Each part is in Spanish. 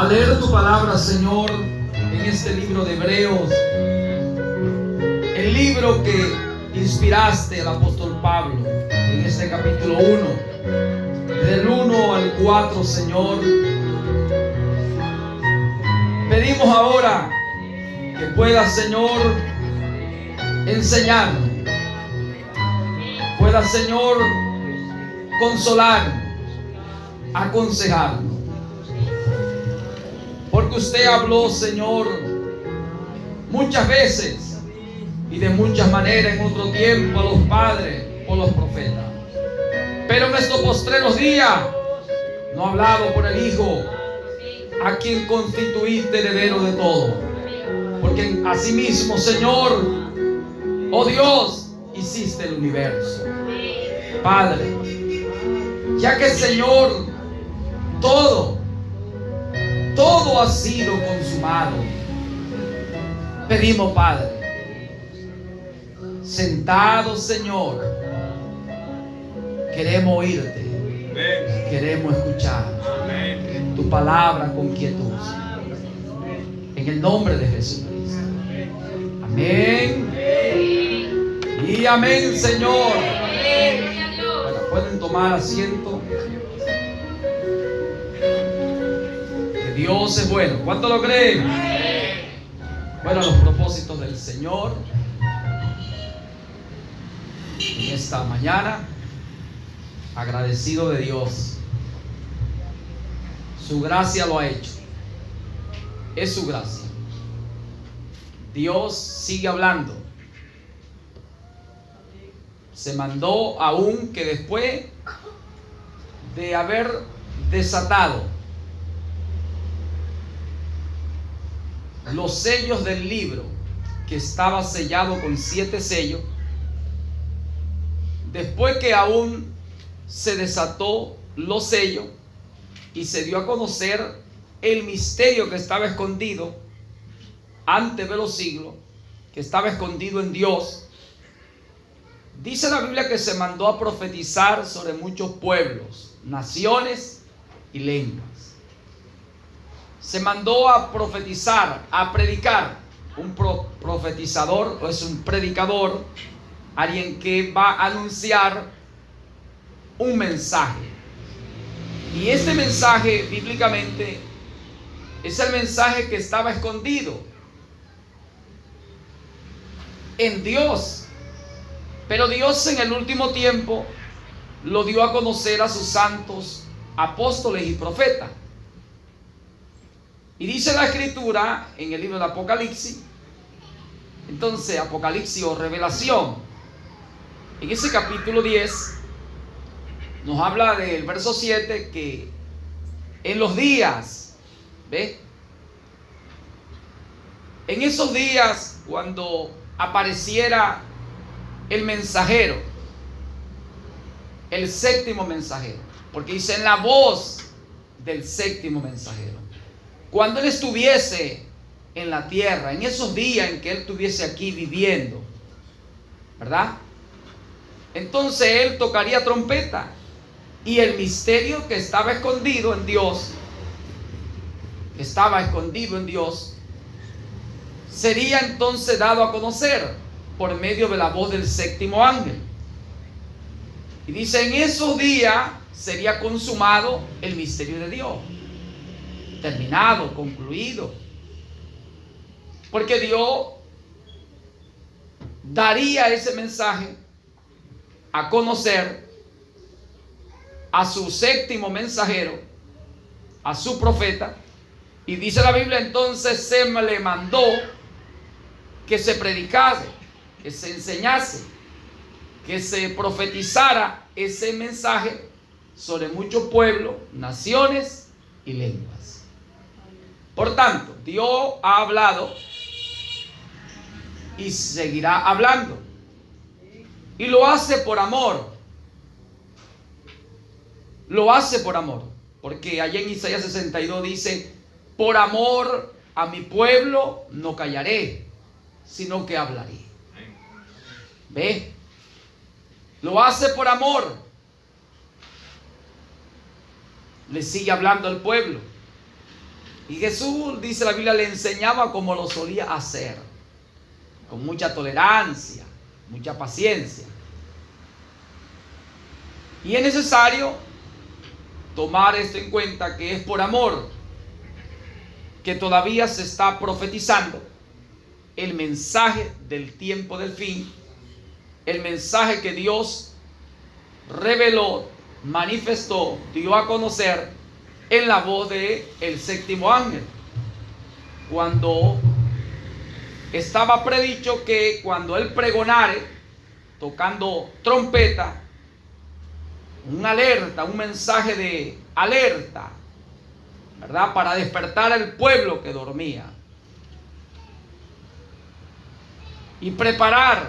Al leer tu palabra, Señor, en este libro de Hebreos, el libro que inspiraste al apóstol Pablo, en este capítulo 1, del 1 al 4, Señor, pedimos ahora que puedas, Señor, enseñarnos, puedas, Señor, consolarnos, aconsejarnos. Porque usted habló, Señor, muchas veces y de muchas maneras en otro tiempo a los padres o los profetas. Pero en estos postreros días no ha hablado por el Hijo, a quien constituiste heredero de todo. Porque asimismo, Señor, oh Dios, hiciste el universo. Padre, ya que, Señor, todo ha sido consumado, pedimos, Padre, sentados, Señor, queremos oírte, queremos escuchar tu palabra con quietud, en el nombre de Jesucristo. Amén y amén, Señor. Bueno, pueden tomar asiento. Dios es bueno. ¿Cuánto lo creen? Bueno, los propósitos del Señor en esta mañana, agradecido de Dios. Su gracia lo ha hecho. Es su gracia. Dios sigue hablando. Se mandó aún que después de haber desatado los sellos del libro, que estaba sellado con 7 sellos, después que aún se desató los sellos y se dio a conocer el misterio que estaba escondido antes de los siglos, que estaba escondido en Dios, dice la Biblia que se mandó a profetizar sobre muchos pueblos, naciones y lenguas. Se mandó a profetizar, a predicar. Un profetizador o es un predicador, alguien que va a anunciar un mensaje. Y este mensaje, bíblicamente, es el mensaje que estaba escondido en Dios. Pero Dios en el último tiempo lo dio a conocer a sus santos apóstoles y profetas. Y dice la Escritura en el libro de Apocalipsis, entonces Apocalipsis o Revelación, en ese capítulo 10, nos habla del verso 7, que en los días, ¿ve? En esos días, cuando apareciera el mensajero, el séptimo mensajero, porque dice en la voz del séptimo mensajero, cuando él estuviese en la tierra, en esos días en que él estuviese aquí viviendo, ¿verdad? Entonces él tocaría trompeta y el misterio que estaba escondido en Dios, sería entonces dado a conocer por medio de la voz del séptimo ángel. Y dice, en esos días sería consumado el misterio de Dios. Terminado, concluido. Porque Dios daría ese mensaje a conocer a su séptimo mensajero, a su profeta. Y dice la Biblia, entonces se le mandó que se predicase, que se enseñase, que se profetizara ese mensaje sobre muchos pueblos, naciones y lenguas. Por tanto, Dios ha hablado y seguirá hablando. Y lo hace por amor. Lo hace por amor. Porque allá en Isaías 62 dice, por amor a mi pueblo no callaré, sino que hablaré. ¿Ve? Lo hace por amor. Le sigue hablando al pueblo. Y Jesús, dice la Biblia, le enseñaba como lo solía hacer, con mucha tolerancia, mucha paciencia. Y es necesario tomar esto en cuenta, que es por amor que todavía se está profetizando el mensaje del tiempo del fin, el mensaje que Dios reveló, manifestó, dio a conocer en la voz de el séptimo ángel, cuando estaba predicho que cuando él pregonare, tocando trompeta, una alerta, un mensaje de alerta, ¿verdad?, para despertar al pueblo que dormía y preparar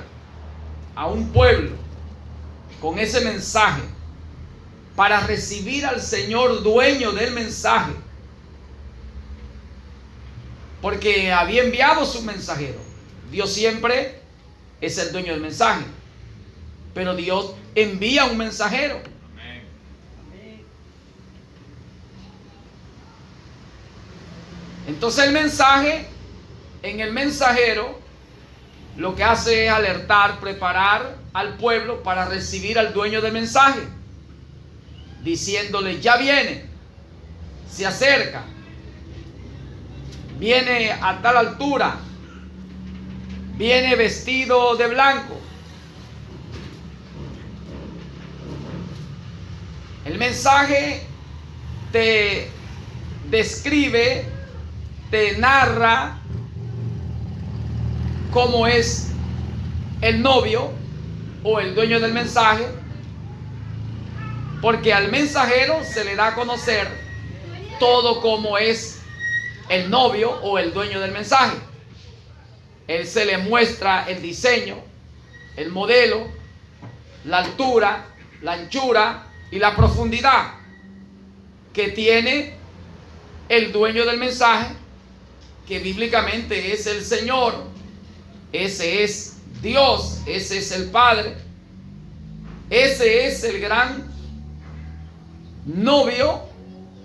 a un pueblo con ese mensaje para recibir al Señor dueño del mensaje, porque había enviado su mensajero. Dios siempre es el dueño del mensaje, pero Dios envía un mensajero. Entonces el mensaje, en el mensajero, lo que hace es alertar, preparar al pueblo para recibir al dueño del mensaje, diciéndole: ya viene, se acerca, viene a tal altura, viene vestido de blanco. El mensaje te describe, te narra cómo es el novio o el dueño del mensaje, porque al mensajero se le da a conocer todo cómo es el novio o el dueño del mensaje. Él se le muestra el diseño, el modelo, la altura, la anchura y la profundidad que tiene el dueño del mensaje, que bíblicamente es el Señor. Ese es Dios, ese es el Padre, ese es el gran novio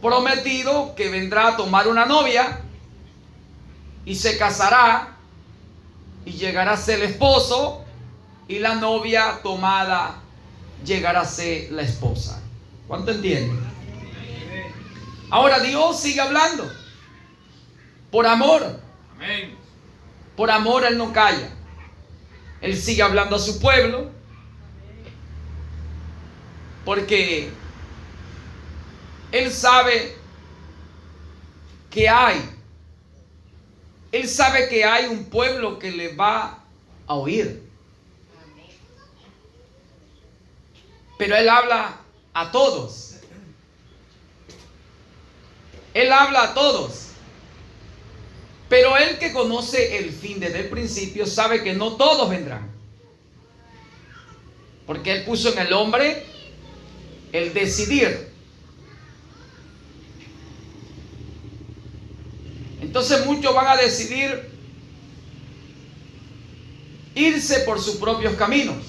prometido que vendrá a tomar una novia y se casará y llegará a ser el esposo, y la novia tomada llegará a ser la esposa. ¿Cuánto entienden? Ahora Dios sigue hablando por amor. Amén. Por amor Él no calla. Él sigue hablando a su pueblo, porque Él sabe que Él sabe que hay un pueblo que le va a oír. Pero Él habla a todos. Él habla a todos. Pero Él, que conoce el fin desde el principio, sabe que no todos vendrán. Porque Él puso en el hombre el decidir. Entonces muchos van a decidir irse por sus propios caminos.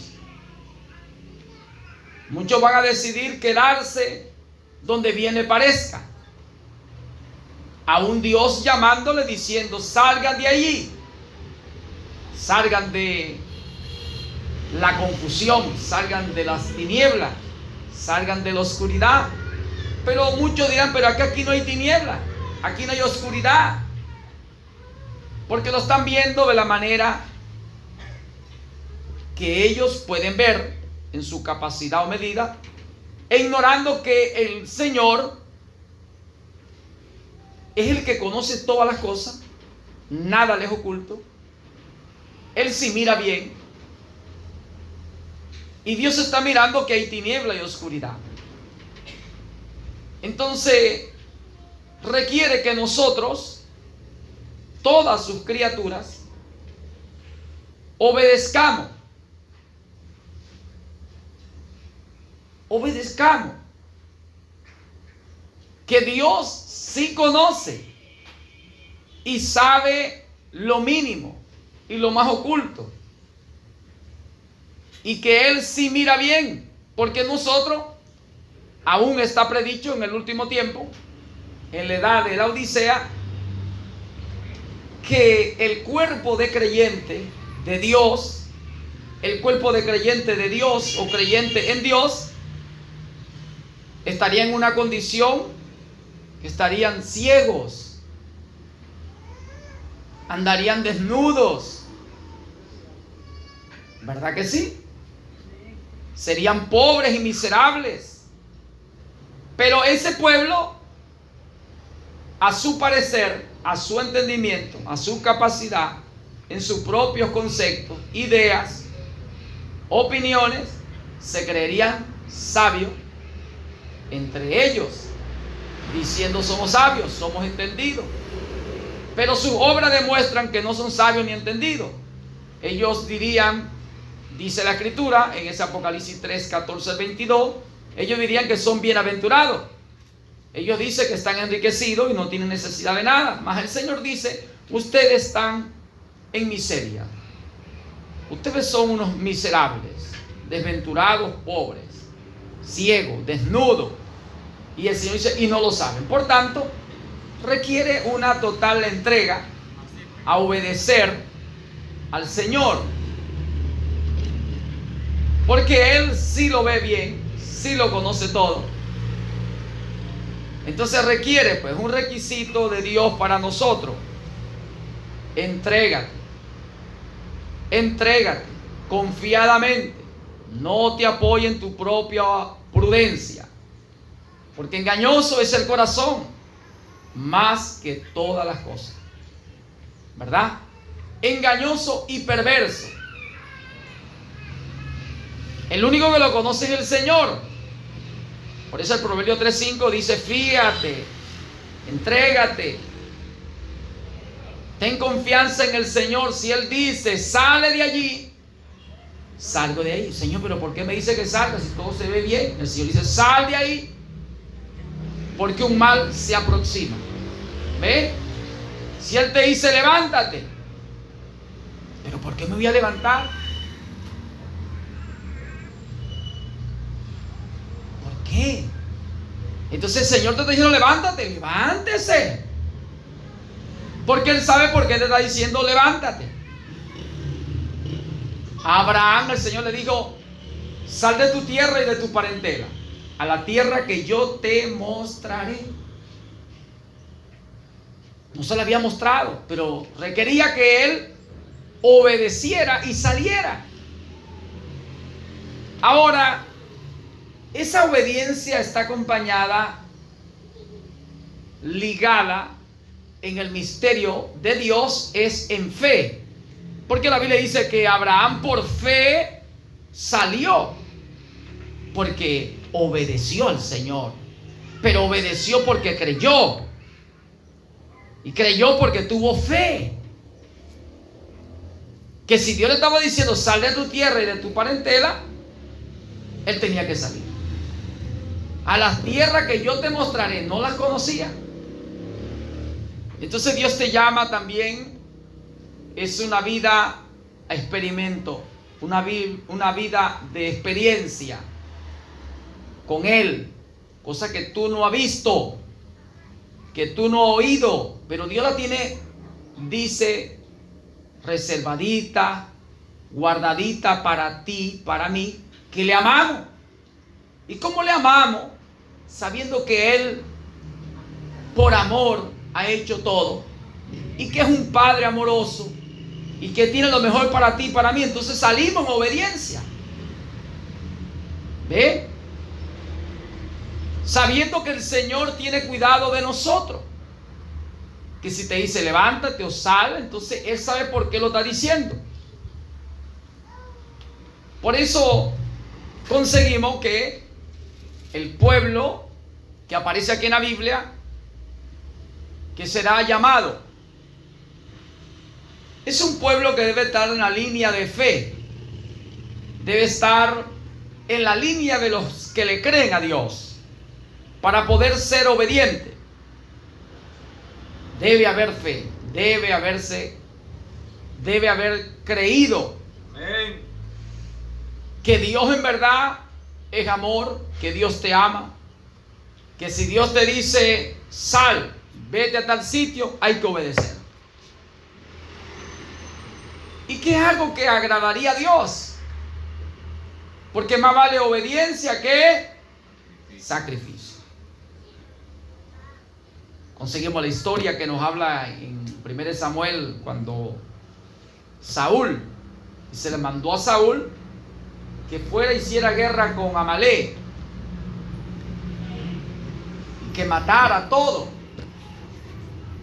Muchos van a decidir quedarse donde bien le parezca. A un Dios llamándole, diciendo: salgan de allí, salgan de la confusión, salgan de las tinieblas, salgan de la oscuridad. Pero muchos dirán: pero aquí no hay tiniebla, aquí no hay oscuridad, porque lo están viendo de la manera que ellos pueden ver en su capacidad o medida, e ignorando que el Señor es el que conoce todas las cosas, nada le es oculto. Él sí mira bien, y Dios está mirando que hay tiniebla y oscuridad. Entonces requiere que nosotros, todas sus criaturas, obedezcamos. Que Dios sí conoce y sabe lo mínimo y lo más oculto, y que Él sí mira bien, porque nosotros, aún está predicho en el último tiempo, en la edad de la Odisea, que el cuerpo de creyente de Dios, el cuerpo de creyente de Dios o creyente en Dios, estaría en una condición que estarían ciegos, andarían desnudos, ¿verdad que sí? Serían pobres y miserables. Pero ese pueblo, a su parecer, a su entendimiento, a su capacidad, en sus propios conceptos, ideas, opiniones, se creerían sabios entre ellos, diciendo somos sabios, somos entendidos. Pero sus obras demuestran que no son sabios ni entendidos. Ellos dirían, dice la Escritura en ese Apocalipsis 3, 14 al 22, ellos dirían que son bienaventurados. Ellos dicen que están enriquecidos y no tienen necesidad de nada. Mas el Señor dice, ustedes están en miseria. Ustedes son unos miserables, desventurados, pobres, ciegos, desnudos. Y el Señor dice, y no lo saben. Por tanto, requiere una total entrega a obedecer al Señor. Porque Él sí lo ve bien, sí lo conoce todo. Entonces requiere pues un requisito de Dios para nosotros. Entrégate. Entrégate confiadamente. No te apoye en tu propia prudencia. Porque engañoso es el corazón más que todas las cosas. ¿Verdad? Engañoso y perverso. El único que lo conoce es el Señor. Por eso el Proverbio 3:5 dice, fíate, entrégate, ten confianza en el Señor. Si Él dice, sale de allí, salgo de ahí. Señor, pero ¿por qué me dice que salga si todo se ve bien? El Señor dice, sal de ahí, porque un mal se aproxima. ¿Ve? Si Él te dice, levántate, pero ¿por qué me voy a levantar? ¿Qué? Entonces el Señor te está diciendo levántate, levántese, porque Él sabe por qué te está diciendo levántate. A Abraham el Señor le dijo, sal de tu tierra y de tu parentela a la tierra que yo te mostraré. No se la había mostrado, pero requería que él obedeciera y saliera. Ahora, esa obediencia está acompañada, ligada en el misterio de Dios, es en fe. Porque la Biblia dice que Abraham por fe salió, porque obedeció al Señor. Pero obedeció porque creyó. Y creyó porque tuvo fe. Que si Dios le estaba diciendo sal de tu tierra y de tu parentela, él tenía que salir. A las tierras que yo te mostraré, no las conocía. Entonces Dios te llama también, es una vida a experimento, una vida de experiencia con Él, cosa que tú no has visto, que tú no has oído, pero Dios la tiene, dice, reservadita, guardadita para ti, para mí, que le amamos. ¿Y cómo le amamos? Sabiendo que Él, por amor, ha hecho todo, y que es un Padre amoroso, y que tiene lo mejor para ti y para mí. Entonces salimos en obediencia. ¿Ve? Sabiendo que el Señor tiene cuidado de nosotros. Que si te dice levántate o sal, entonces Él sabe por qué lo está diciendo. Por eso conseguimos que el pueblo que aparece aquí en la Biblia, que será llamado, es un pueblo que debe estar en la línea de fe, debe estar en la línea de los que le creen a Dios, para poder ser obediente. Debe haber fe, debe haber creído que Dios en verdad es amor, que Dios te ama, que si Dios te dice sal, vete a tal sitio, hay que obedecer. y que es algo que agradaría a Dios, porque más vale obediencia que sacrificio. Conseguimos la historia que nos habla en 1 Samuel, cuando Saúl, se le mandó a Saúl que fuera e hiciera guerra con Amalek, que matara a todo.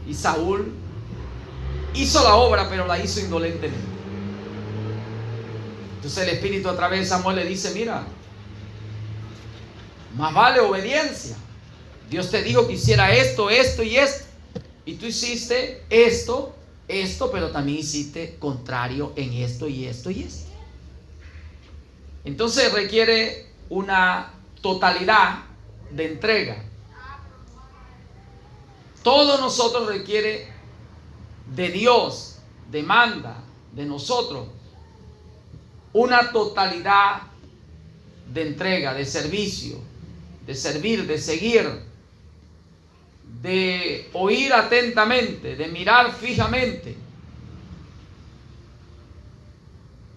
Y Saúl hizo la obra, pero la hizo indolentemente. Entonces el Espíritu a través de Samuel le dice: mira, más vale obediencia. Dios te dijo que hiciera esto, esto y esto, y tú hiciste esto, pero también hiciste contrario en esto y esto y esto. Entonces requiere una totalidad de entrega. Todo nosotros requiere de Dios, demanda de nosotros una totalidad de entrega, de servicio, de servir, de seguir, de oír atentamente, de mirar fijamente.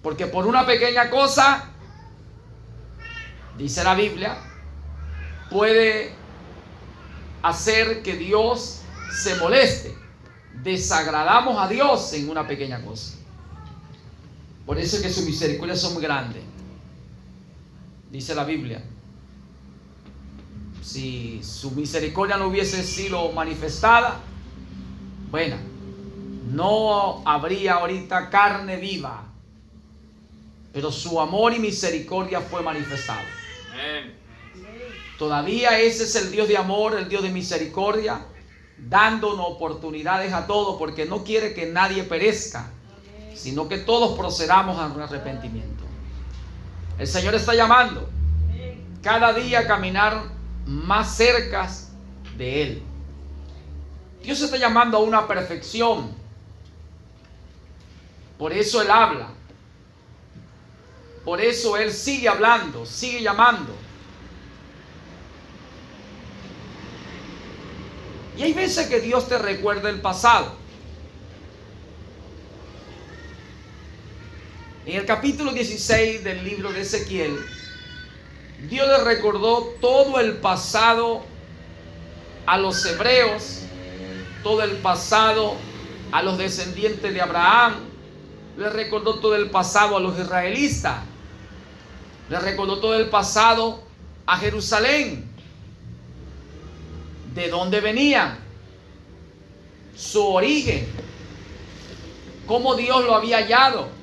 Porque por una pequeña cosa, dice la Biblia, puede hacer que Dios se moleste. Desagradamos a Dios en una pequeña cosa. Por eso es que sus misericordias son muy grandes. Dice la Biblia: si su misericordia no hubiese sido manifestada, bueno, no habría ahorita carne viva, pero su amor y misericordia fue manifestado. Amén. Todavía ese es el Dios de amor, el Dios de misericordia, dándonos oportunidades a todos, porque no quiere que nadie perezca, sino que todos procedamos a un arrepentimiento. El Señor está llamando cada día a caminar más cerca de Él. Dios está llamando a una perfección. Por eso Él habla. Por eso Él sigue hablando, sigue llamando. Y hay veces que Dios te recuerda el pasado. En el capítulo 16 del libro de Ezequiel, Dios le recordó todo el pasado a los hebreos, todo el pasado a los descendientes de Abraham, le recordó todo el pasado a los israelitas, le recordó todo el pasado a Jerusalén, de dónde venían, su origen, cómo Dios lo había hallado.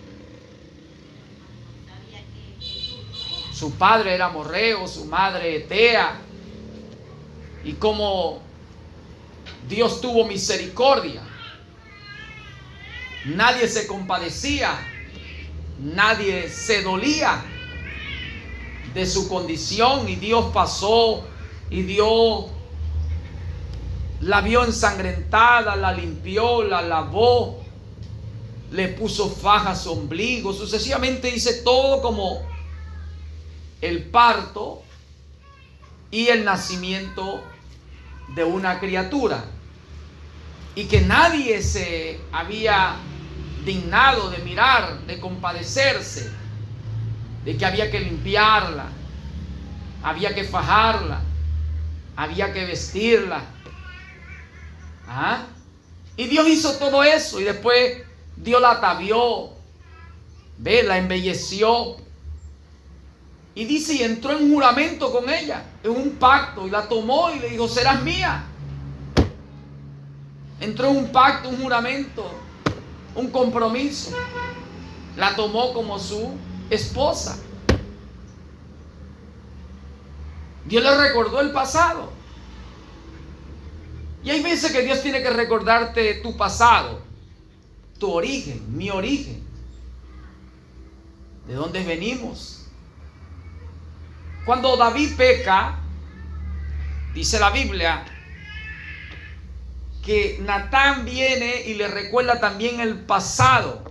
Su padre era amorreo, su madre etea, y cómo Dios tuvo misericordia. Nadie se compadecía, nadie se dolía de su condición, y Dios pasó y Dios la vio ensangrentada, la limpió, la lavó, le puso faja a su ombligo, sucesivamente dice todo como el parto y el nacimiento de una criatura, y que nadie se había dignado de mirar, de compadecerse, de que había que limpiarla, había que fajarla, había que vestirla. Y Dios hizo todo eso, y después Dios la atavió, la embelleció, y dice, y entró en un juramento con ella, en un pacto, y la tomó y le dijo: serás mía. Entró en un pacto, un juramento, un compromiso. La tomó como su esposa. Dios le recordó el pasado. Y hay veces que Dios tiene que recordarte tu pasado, tu origen, mi origen, de dónde venimos. Cuando David peca, dice la Biblia que Natán viene y le recuerda también el pasado.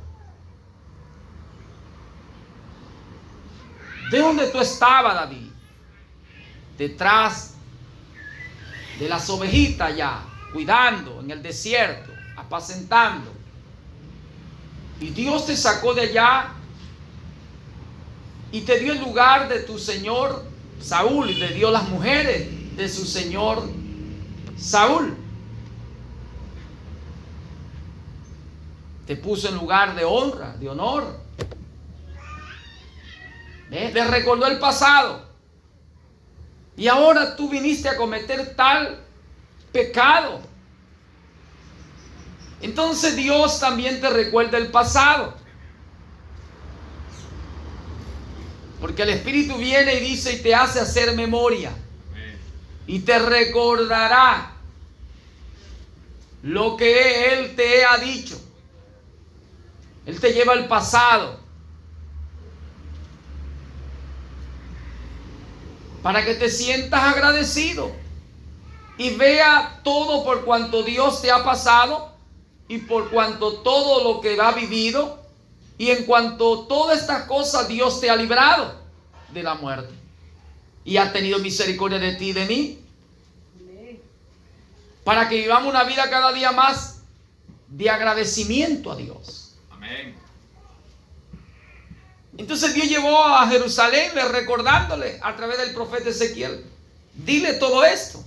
¿De dónde tú estabas, David? Detrás de las ovejitas ya, cuidando en el desierto, apacentando. Y Dios te sacó de allá y te dio el lugar de tu señor Saúl y te dio las mujeres de su señor Saúl. Te puso en lugar de honra, de honor. Le recordó el pasado. Y ahora tú viniste a cometer tal pecado. Entonces Dios también te recuerda el pasado. Porque el Espíritu viene y dice y te hace hacer memoria. Y te recordará lo que Él te ha dicho. Él te lleva al pasado para que te sientas agradecido y vea todo por cuanto Dios te ha pasado y por cuanto todo lo que ha vivido y en cuanto todas estas cosas Dios te ha librado de la muerte y ha tenido misericordia de ti y de mí, para que vivamos una vida cada día más de agradecimiento a Dios. Amén. Entonces Dios llevó a Jerusalén recordándole a través del profeta Ezequiel, dile todo esto.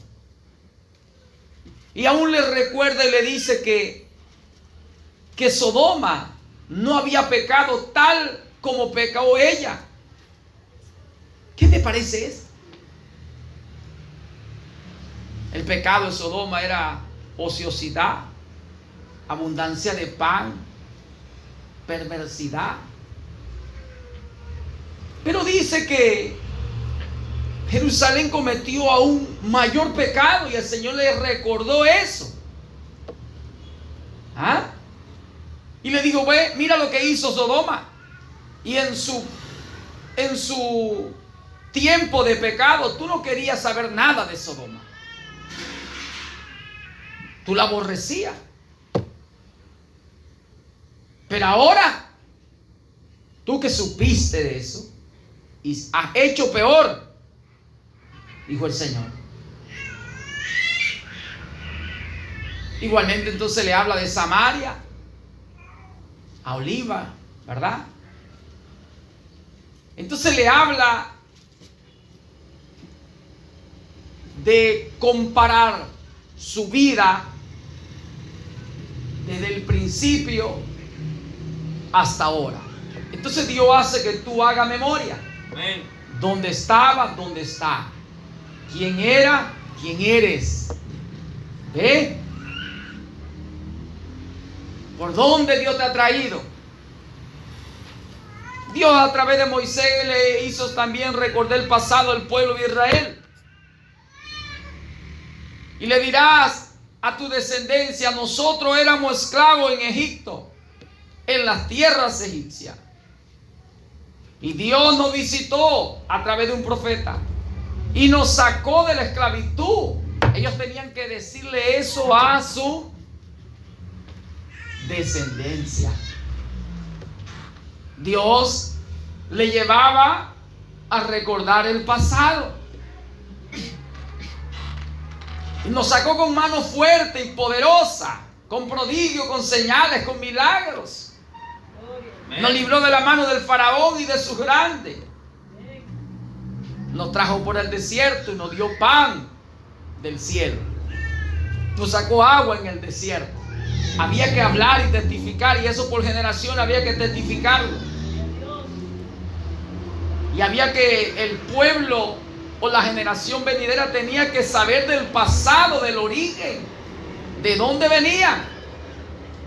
Y aún le recuerda y le dice que Sodoma no había pecado tal como pecó ella. ¿Qué te parece eso? El pecado de Sodoma era ociosidad, abundancia de pan, perversidad. Pero dice que Jerusalén cometió aún mayor pecado y el Señor le recordó eso. ¿Ah? Y le dijo, ve, mira lo que hizo Sodoma. Y en su tiempo de pecado, tú no querías saber nada de Sodoma. Tú la aborrecías. Pero ahora, tú que supiste de eso y has hecho peor, dijo el Señor. Igualmente entonces le habla de Samaria, a Oliva, ¿verdad? Entonces le habla de comparar su vida desde el principio hasta ahora. Entonces Dios hace que tú hagas memoria. Amén. ¿Dónde estabas? ¿Dónde está? ¿Quién era? ¿Quién eres? ¿Ve? ¿Por dónde Dios te ha traído? Dios a través de Moisés le hizo también recordar el pasado del pueblo de Israel. Y le dirás a tu descendencia, nosotros éramos esclavos en Egipto, en las tierras egipcias. Y Dios nos visitó a través de un profeta y nos sacó de la esclavitud. Ellos tenían que decirle eso a su descendencia. Dios le llevaba a recordar el pasado. Y nos sacó con mano fuerte y poderosa, con prodigios, con señales, con milagros. Nos libró de la mano del faraón y de sus grandes. Nos trajo por el desierto y nos dio pan del cielo. Nos sacó agua en el desierto. Había que hablar y testificar, y eso por generación había que testificarlo. Y había que el pueblo o la generación venidera tenía que saber del pasado, del origen, de dónde venían.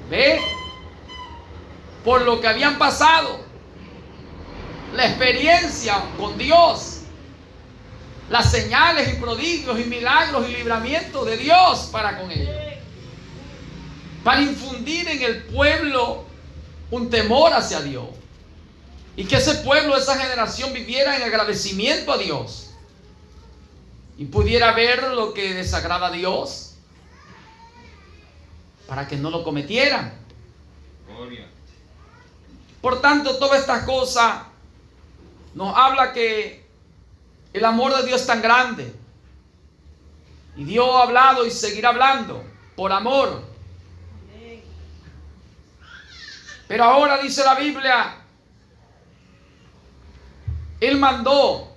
¿Ve? Por lo que habían pasado, la experiencia con Dios, las señales y prodigios y milagros y libramientos de Dios para con ellos, para infundir en el pueblo un temor hacia Dios y que ese pueblo, esa generación viviera en agradecimiento a Dios y pudiera ver lo que desagrada a Dios para que no lo cometieran. Gloria. Por tanto, todas estas cosas nos habla que el amor de Dios es tan grande. Y Dios ha hablado y seguirá hablando por amor. Pero ahora dice la Biblia, Él mandó,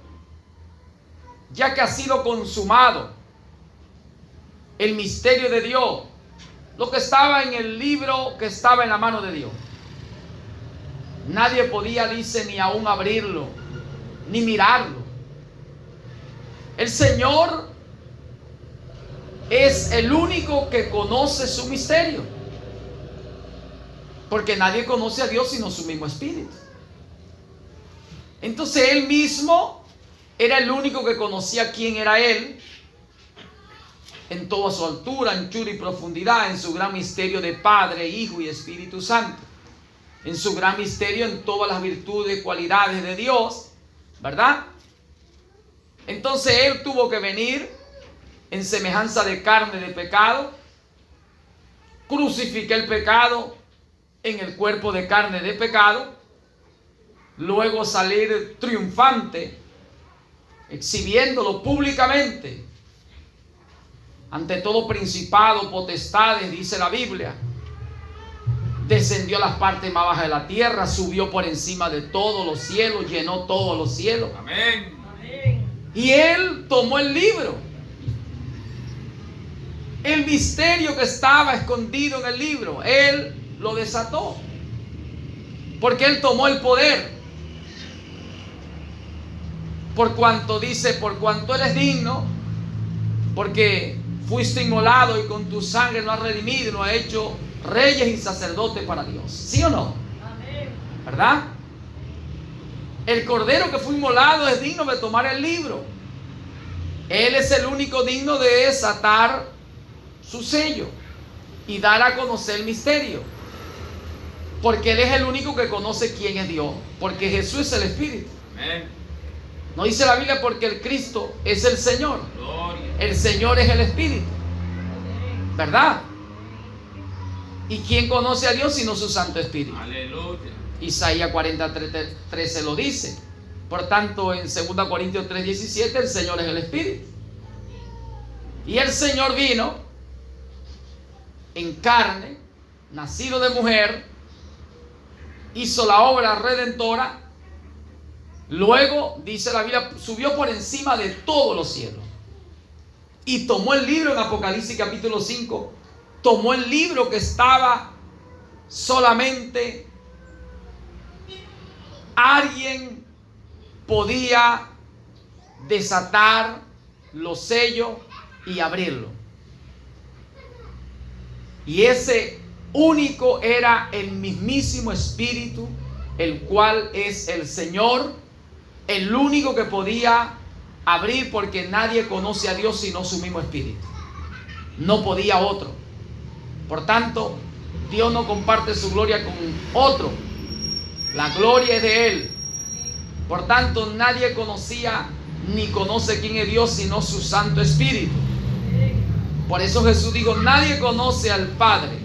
ya que ha sido consumado el misterio de Dios, lo que estaba en el libro que estaba en la mano de Dios. Nadie podía, dice, ni aún abrirlo, ni mirarlo. El Señor es el único que conoce su misterio, porque nadie conoce a Dios sino su mismo Espíritu. Entonces Él mismo era el único que conocía quién era Él, en toda su altura, anchura y profundidad, en su gran misterio de Padre, Hijo y Espíritu Santo, en su gran misterio, en todas las virtudes y cualidades de Dios, ¿verdad? Entonces Él tuvo que venir en semejanza de carne de pecado, crucificar el pecado en el cuerpo de carne de pecado, luego salir triunfante, exhibiéndolo públicamente ante todo principado, potestades, dice la Biblia. Descendió a las partes más bajas de la tierra, subió por encima de todos los cielos, llenó todos los cielos. Amén. Y Él tomó el libro, el misterio que estaba escondido en el libro, Él lo desató, porque Él tomó el poder. Por cuanto dice, por cuanto eres digno, porque fuiste inmolado y con tu sangre nos has redimido y nos has hecho reyes y sacerdotes para Dios. ¿Sí o no? Amén. ¿Verdad? El cordero que fue inmolado es digno de tomar el libro. Él es el único digno de desatar su sello y dar a conocer el misterio, porque Él es el único que conoce quién es Dios, porque Jesús es el Espíritu. Amén. No dice la Biblia porque el Cristo es el Señor. Gloria. El Señor es el Espíritu, ¿verdad? ¿Y quién conoce a Dios sino su Santo Espíritu? Aleluya. Isaías 43:13 lo dice. Por tanto, en 2 Corintios 3:17, el Señor es el Espíritu. Y el Señor vino en carne, nacido de mujer, hizo la obra redentora. Luego, dice la Biblia, subió por encima de todos los cielos y tomó el libro en Apocalipsis capítulo 5. Tomó el libro que estaba solamente alguien podía desatar los sellos y abrirlo. Y ese único era el mismísimo Espíritu, el cual es el Señor, el único que podía abrir, porque nadie conoce a Dios sino su mismo Espíritu. No podía otro. Por tanto, Dios no comparte su gloria con otro. La gloria es de Él. Por tanto, nadie conocía ni conoce quién es Dios sino su Santo Espíritu. Por eso Jesús dijo, nadie conoce al Padre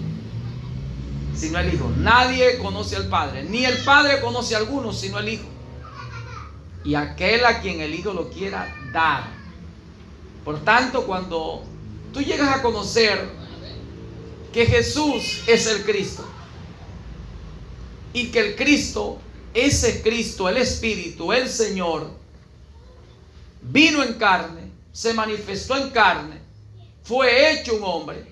sino el Hijo. Nadie conoce al Padre, ni el Padre conoce a alguno sino el Hijo, y aquel a quien el Hijo lo quiera dar. Por tanto, cuando tú llegas a conocer que Jesús es el Cristo y que el Cristo, ese Cristo, el Espíritu, el Señor, vino en carne, se manifestó en carne, fue hecho un hombre.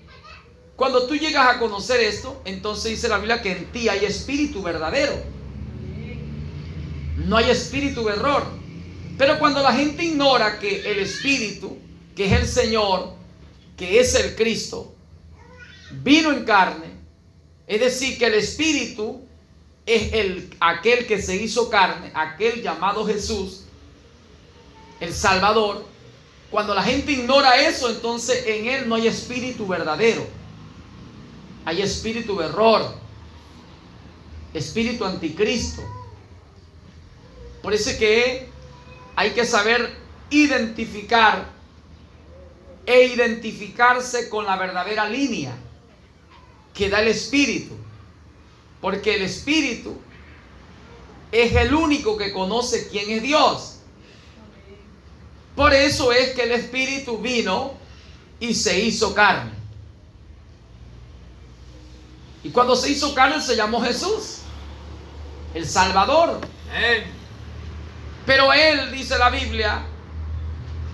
Cuando tú llegas a conocer esto, entonces dice la Biblia que en ti hay espíritu verdadero. No hay espíritu de error. Pero cuando la gente ignora que el Espíritu, que es el Señor, que es el Cristo, vino en carne, es decir, que el Espíritu es aquel que se hizo carne, aquel llamado Jesús, el Salvador. Cuando la gente ignora eso, entonces en Él no hay espíritu verdadero. Hay espíritu de error, espíritu anticristo. Por eso es que hay que saber identificar e identificarse con la verdadera línea que da el Espíritu, porque el Espíritu es el único que conoce quién es Dios. Por eso es que el Espíritu vino y se hizo carne. Y cuando se hizo carne se llamó Jesús. el Salvador. Amén. Pero él, dice la Biblia,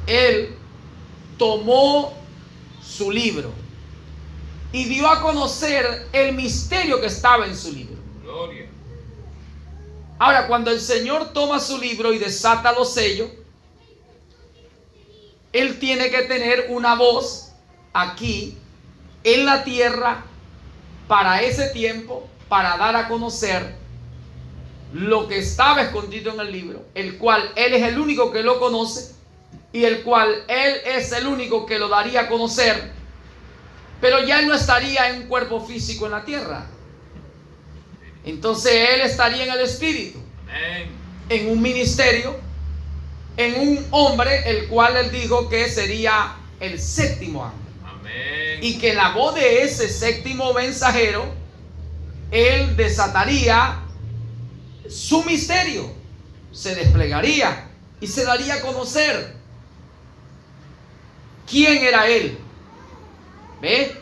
él tomó su libro y dio a conocer el misterio que estaba en su libro. Gloria. Ahora, cuando el Señor toma su libro y desata los sellos, Él tiene que tener una voz aquí en la tierra para ese tiempo, para dar a conocer lo que estaba escondido en el libro, el cual Él es el único que lo conoce y el cual Él es el único que lo daría a conocer, pero ya Él no estaría en un cuerpo físico en la tierra. Entonces Él estaría en el Espíritu, Amén. en un ministerio, en un hombre, el cual Él dijo que sería el séptimo ángel. Amén. Y que en la voz de ese séptimo mensajero, Él desataría su misterio, se desplegaría y se daría a conocer quién era Él. ¿Ve?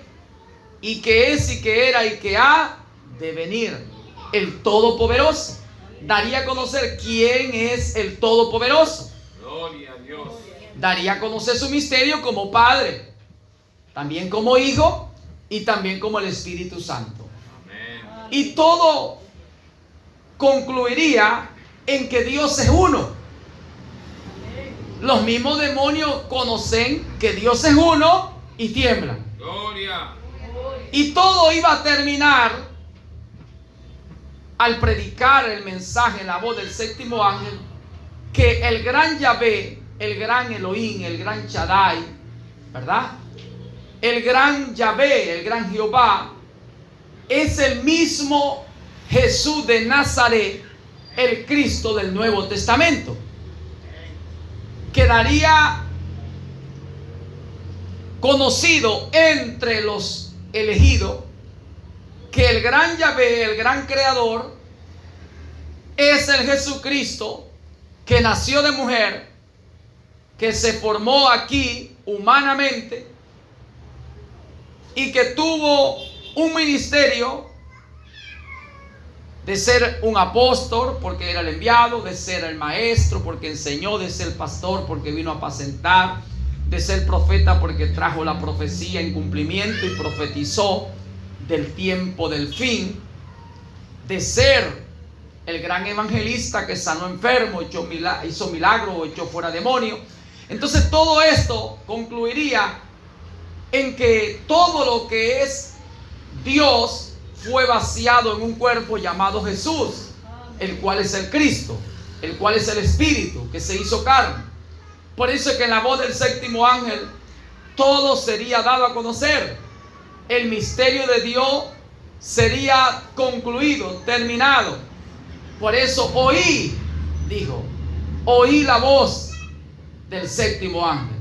Y que es y que era y que ha de venir. El Todopoderoso. Daría a conocer quién es el Todopoderoso. Gloria a Dios. Daría a conocer su misterio como Padre, también como Hijo y también como el Espíritu Santo. Amén. Y todo concluiría en que Dios es uno. Los mismos demonios conocen que Dios es uno y tiemblan. Gloria. Y todo iba a terminar al predicar el mensaje en la voz del séptimo ángel, que el gran Yahvé, el gran Elohim, el gran Shaddai, ¿verdad? El gran Yahvé, el gran Jehová, es el mismo Jesús de Nazaret, el Cristo del Nuevo Testamento. Quedaría conocido entre los elegidos que el gran Yahvé, el gran creador, es el Jesucristo que nació de mujer, que se formó aquí humanamente y que tuvo un ministerio de ser un apóstol porque era el enviado, de ser el maestro porque enseñó, de ser pastor porque vino a apacentar, de ser profeta porque trajo la profecía en cumplimiento y profetizó del tiempo del fin, de ser el gran evangelista que sanó enfermo, hizo milagros, echó fuera demonios. Entonces todo esto concluiría en que todo lo que es Dios fue vaciado en un cuerpo llamado Jesús, el cual es el Cristo, el cual es el Espíritu que se hizo carne. Por eso es que en la voz del séptimo ángel todo sería dado a conocer. El misterio de Dios sería concluido, terminado. Por eso oí, dijo, oí la voz del séptimo ángel.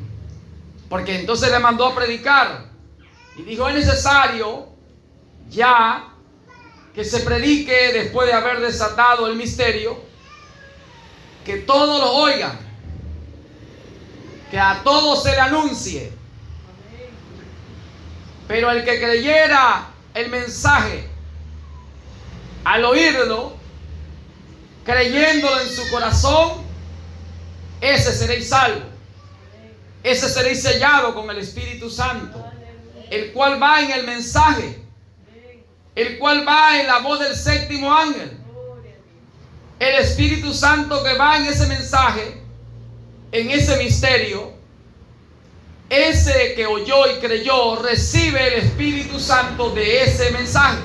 Porque entonces le mandó a predicar y dijo: es necesario ya que se predique después de haber desatado el misterio, que todos lo oigan, que a todos se le anuncie. Pero el que creyera el mensaje al oírlo, creyéndolo en su corazón, ese seréis salvo. Ese seréis sellado con el Espíritu Santo, el cual va en el mensaje, el cual va en la voz del séptimo ángel. El Espíritu Santo que va en ese mensaje, en ese misterio, ese que oyó y creyó, recibe el Espíritu Santo de ese mensaje,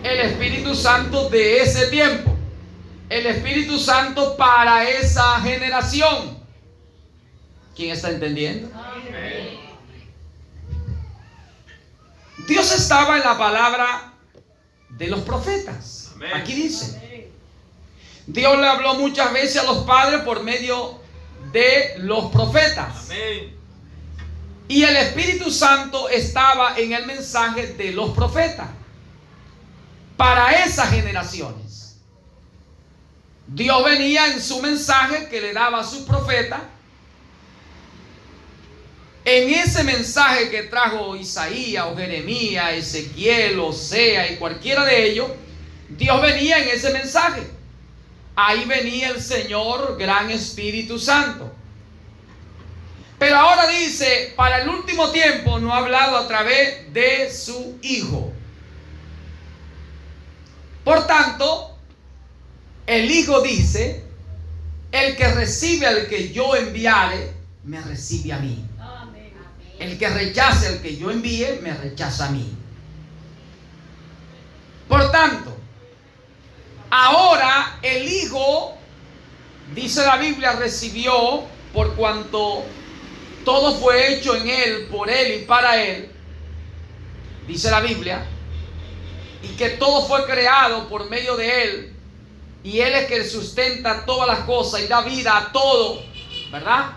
el Espíritu Santo de ese tiempo, el Espíritu Santo para esa generación. ¿Quién está entendiendo? Amén. Dios estaba en la palabra de los profetas. Amén. Aquí dice: Dios le habló muchas veces a los padres por medio de los profetas. Amén. Y el Espíritu Santo estaba en el mensaje de los profetas para esas generaciones. Dios venía en su mensaje que le daba a sus profetas. En ese mensaje que trajo Isaías o Jeremías, Ezequiel, Osea y cualquiera de ellos, Dios venía en ese mensaje. Ahí venía el Señor, gran Espíritu Santo. Pero ahora dice, para el último tiempo no ha hablado a través de su Hijo. Por tanto, el Hijo dice, el que recibe al que yo enviare, me recibe a mí. El que rechace al que yo envíe, me rechaza a mí. Por tanto, ahora el Hijo, dice la Biblia, recibió por cuanto todo fue hecho en Él, por Él y para Él, dice la Biblia, y que todo fue creado por medio de Él, y Él es que sustenta todas las cosas y da vida a todo, ¿verdad?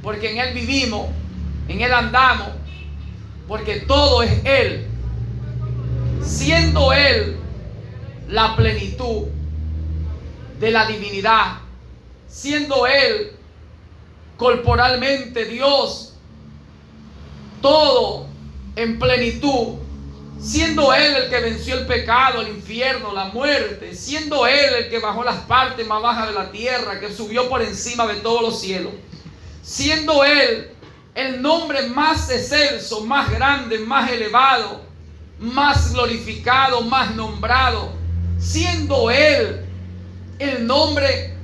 Porque en Él vivimos, en Él andamos, porque todo es Él. Siendo Él la plenitud de la divinidad, siendo Él corporalmente Dios, todo en plenitud, siendo Él el que venció el pecado, el infierno, la muerte, siendo Él el que bajó las partes más bajas de la tierra, que subió por encima de todos los cielos, siendo Él el nombre más excelso, más grande, más elevado, más glorificado, más nombrado, siendo Él el nombre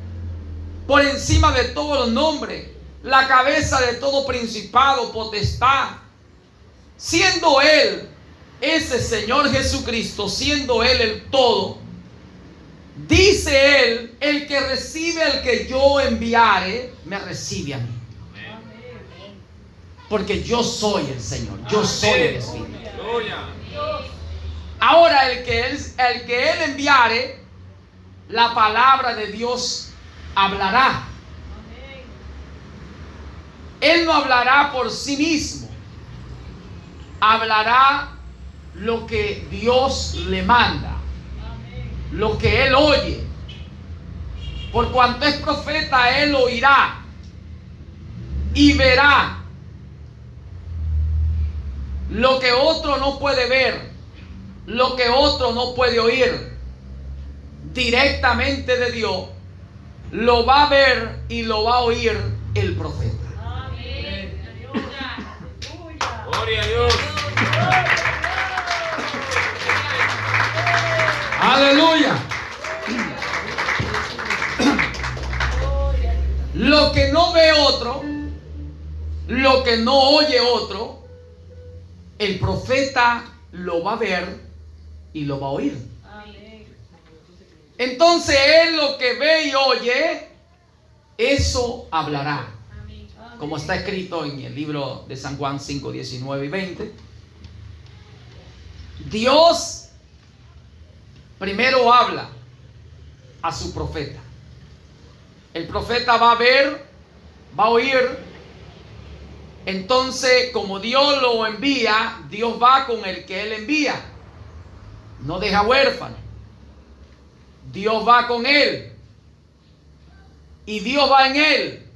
por encima de todos los nombres, la cabeza de todo principado, potestad, siendo Él ese Señor Jesucristo, siendo Él el todo, dice Él, el que recibe al que yo enviare, me recibe a mí. Porque yo soy el Señor, yo soy el Espíritu. Ahora el que Él enviare, la palabra de Dios hablará. Él no hablará por sí mismo, hablará lo que Dios le manda, lo que Él oye. Por cuanto es profeta, Él oirá y verá lo que otro no puede ver, lo que otro no puede oír. Directamente de Dios lo va a ver y lo va a oír el profeta. Gloria a Dios. Aleluya. Lo que no ve otro, lo que no oye otro, el profeta lo va a ver y lo va a oír. Entonces él lo que ve y oye, eso hablará. Como está escrito en el libro de San Juan 5, 19 y 20. Dios primero habla a su profeta. El profeta va a ver, va a oír. Entonces, como Dios lo envía, Dios va con el que Él envía. No deja huérfano. Dios va con Él. Y Dios va en Él.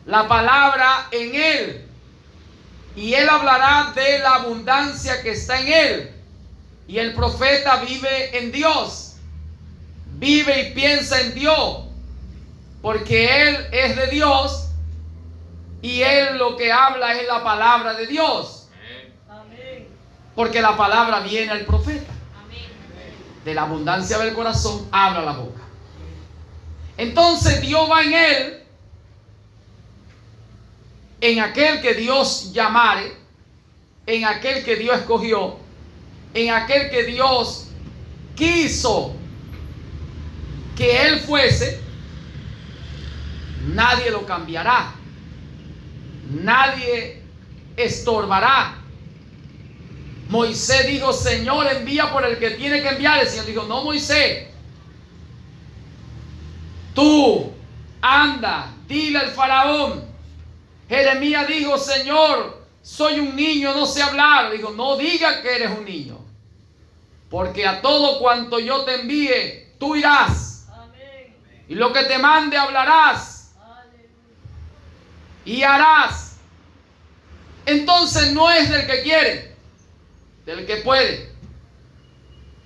La palabra en Él. Y Él hablará de la abundancia que está en Él. Y el profeta vive en Dios. Vive y piensa en Dios. Porque Él es de Dios. Y Él lo que habla es la palabra de Dios. Porque la palabra viene al profeta. De la abundancia del corazón habla la boca. Entonces Dios va en Él. En aquel que Dios llamare, en aquel que Dios escogió, en aquel que Dios quiso que Él fuese, nadie lo cambiará, nadie estorbará. Moisés dijo, Señor, envía por el que tiene que enviar. El Señor dijo, no, Moisés, tú anda, dile al faraón. Jeremías dijo, Señor, soy un niño, no sé hablar. Dijo, no diga que eres un niño, porque a todo cuanto yo te envíe, tú irás. Amén. Y lo que te mande hablarás. Aleluya. Y harás. Entonces no es del que quiere, del que puede.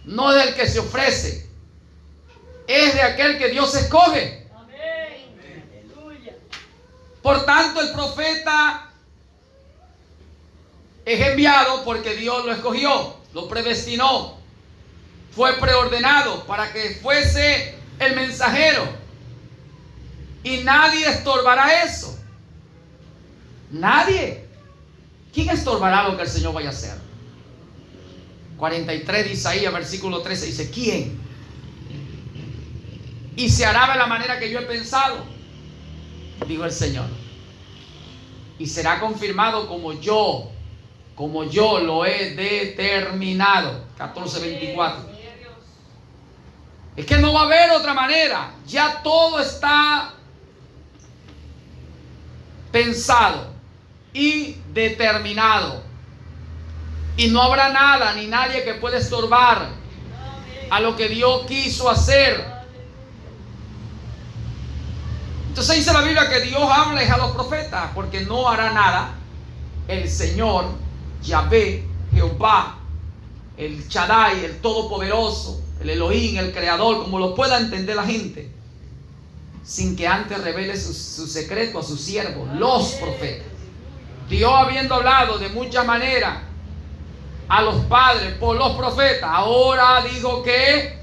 no es del que se ofrece, es de aquel que Dios escoge. Por tanto, el profeta es enviado porque Dios lo escogió, lo predestinó, fue preordenado para que fuese el mensajero. Y nadie estorbará eso. Nadie. ¿Quién estorbará lo que el Señor vaya a hacer? 43 de Isaías, versículo 13, dice: ¿quién? Y se hará de la manera que yo he pensado, dijo el Señor. Y será confirmado como yo lo he determinado. 14:24. Es que no va a haber otra manera. Ya todo está pensado y determinado. Y no habrá nada ni nadie que pueda estorbar a lo que Dios quiso hacer. Entonces dice la Biblia que Dios habla a los profetas, porque no hará nada el Señor, Yahvé, Jehová, el Shaddai, el Todopoderoso, el Elohim, el Creador, como lo pueda entender la gente, sin que antes revele su secreto a sus siervos, los profetas. Dios, habiendo hablado de muchas maneras a los padres por los profetas, ahora dijo que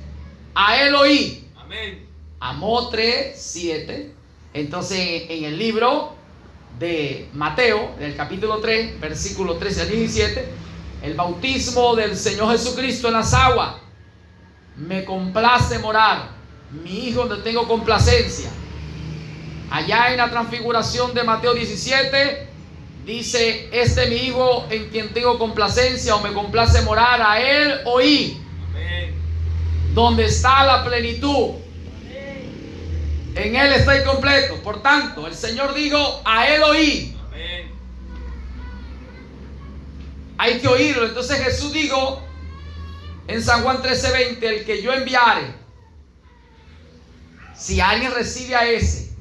a Elohim. Amén. Amós 3:7. Entonces, en el libro de Mateo, en el capítulo 3, versículos 13 al 17, el bautismo del Señor Jesucristo en las aguas: me complace morar, mi hijo donde tengo complacencia. Allá en la transfiguración de Mateo 17, dice: este es mi hijo en quien tengo complacencia, o me complace morar, a él oí. Amén. Donde está la plenitud, en él está incompleto. Por tanto, el Señor dijo: a él oí. Amén. Hay que oírlo. Entonces Jesús dijo en San Juan 13:20: el que yo enviare, si alguien recibe a ese,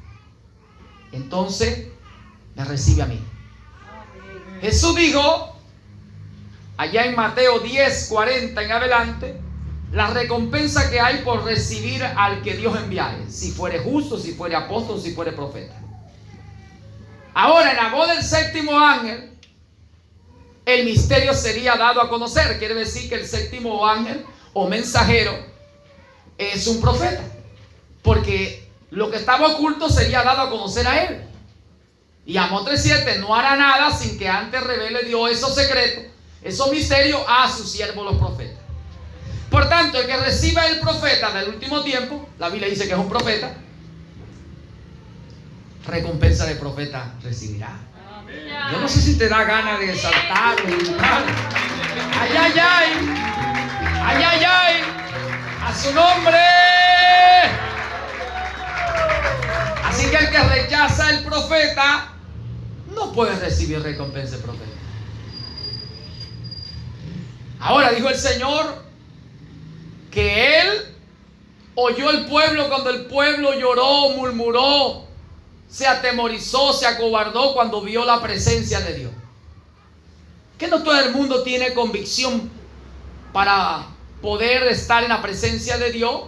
entonces me recibe a mí. Jesús dijo allá en Mateo 10:40 en adelante, la recompensa que hay por recibir al que Dios enviare, si fuere justo, si fuere apóstol, si fuere profeta. Ahora, en la voz del séptimo ángel, el misterio sería dado a conocer. Quiere decir que el séptimo ángel o mensajero es un profeta, porque lo que estaba oculto sería dado a conocer a él. Y Amós 3:7: no hará nada sin que antes revele Dios esos secretos, esos misterios a sus siervos los profetas. Por tanto, el que reciba el profeta del último tiempo, la Biblia dice que es un profeta, recompensa de profeta recibirá. Yo no sé si te da ganas de saltar o gritar. ¡Ay, ay, ay! ¡Ay, ay, ay! ¡A su nombre! Así que el que rechaza el profeta no puede recibir recompensa de profeta. Ahora dijo el Señor que Él oyó el pueblo cuando el pueblo lloró, murmuró, se atemorizó, se acobardó cuando vio la presencia de Dios. Que no todo el mundo tiene convicción para poder estar en la presencia de Dios.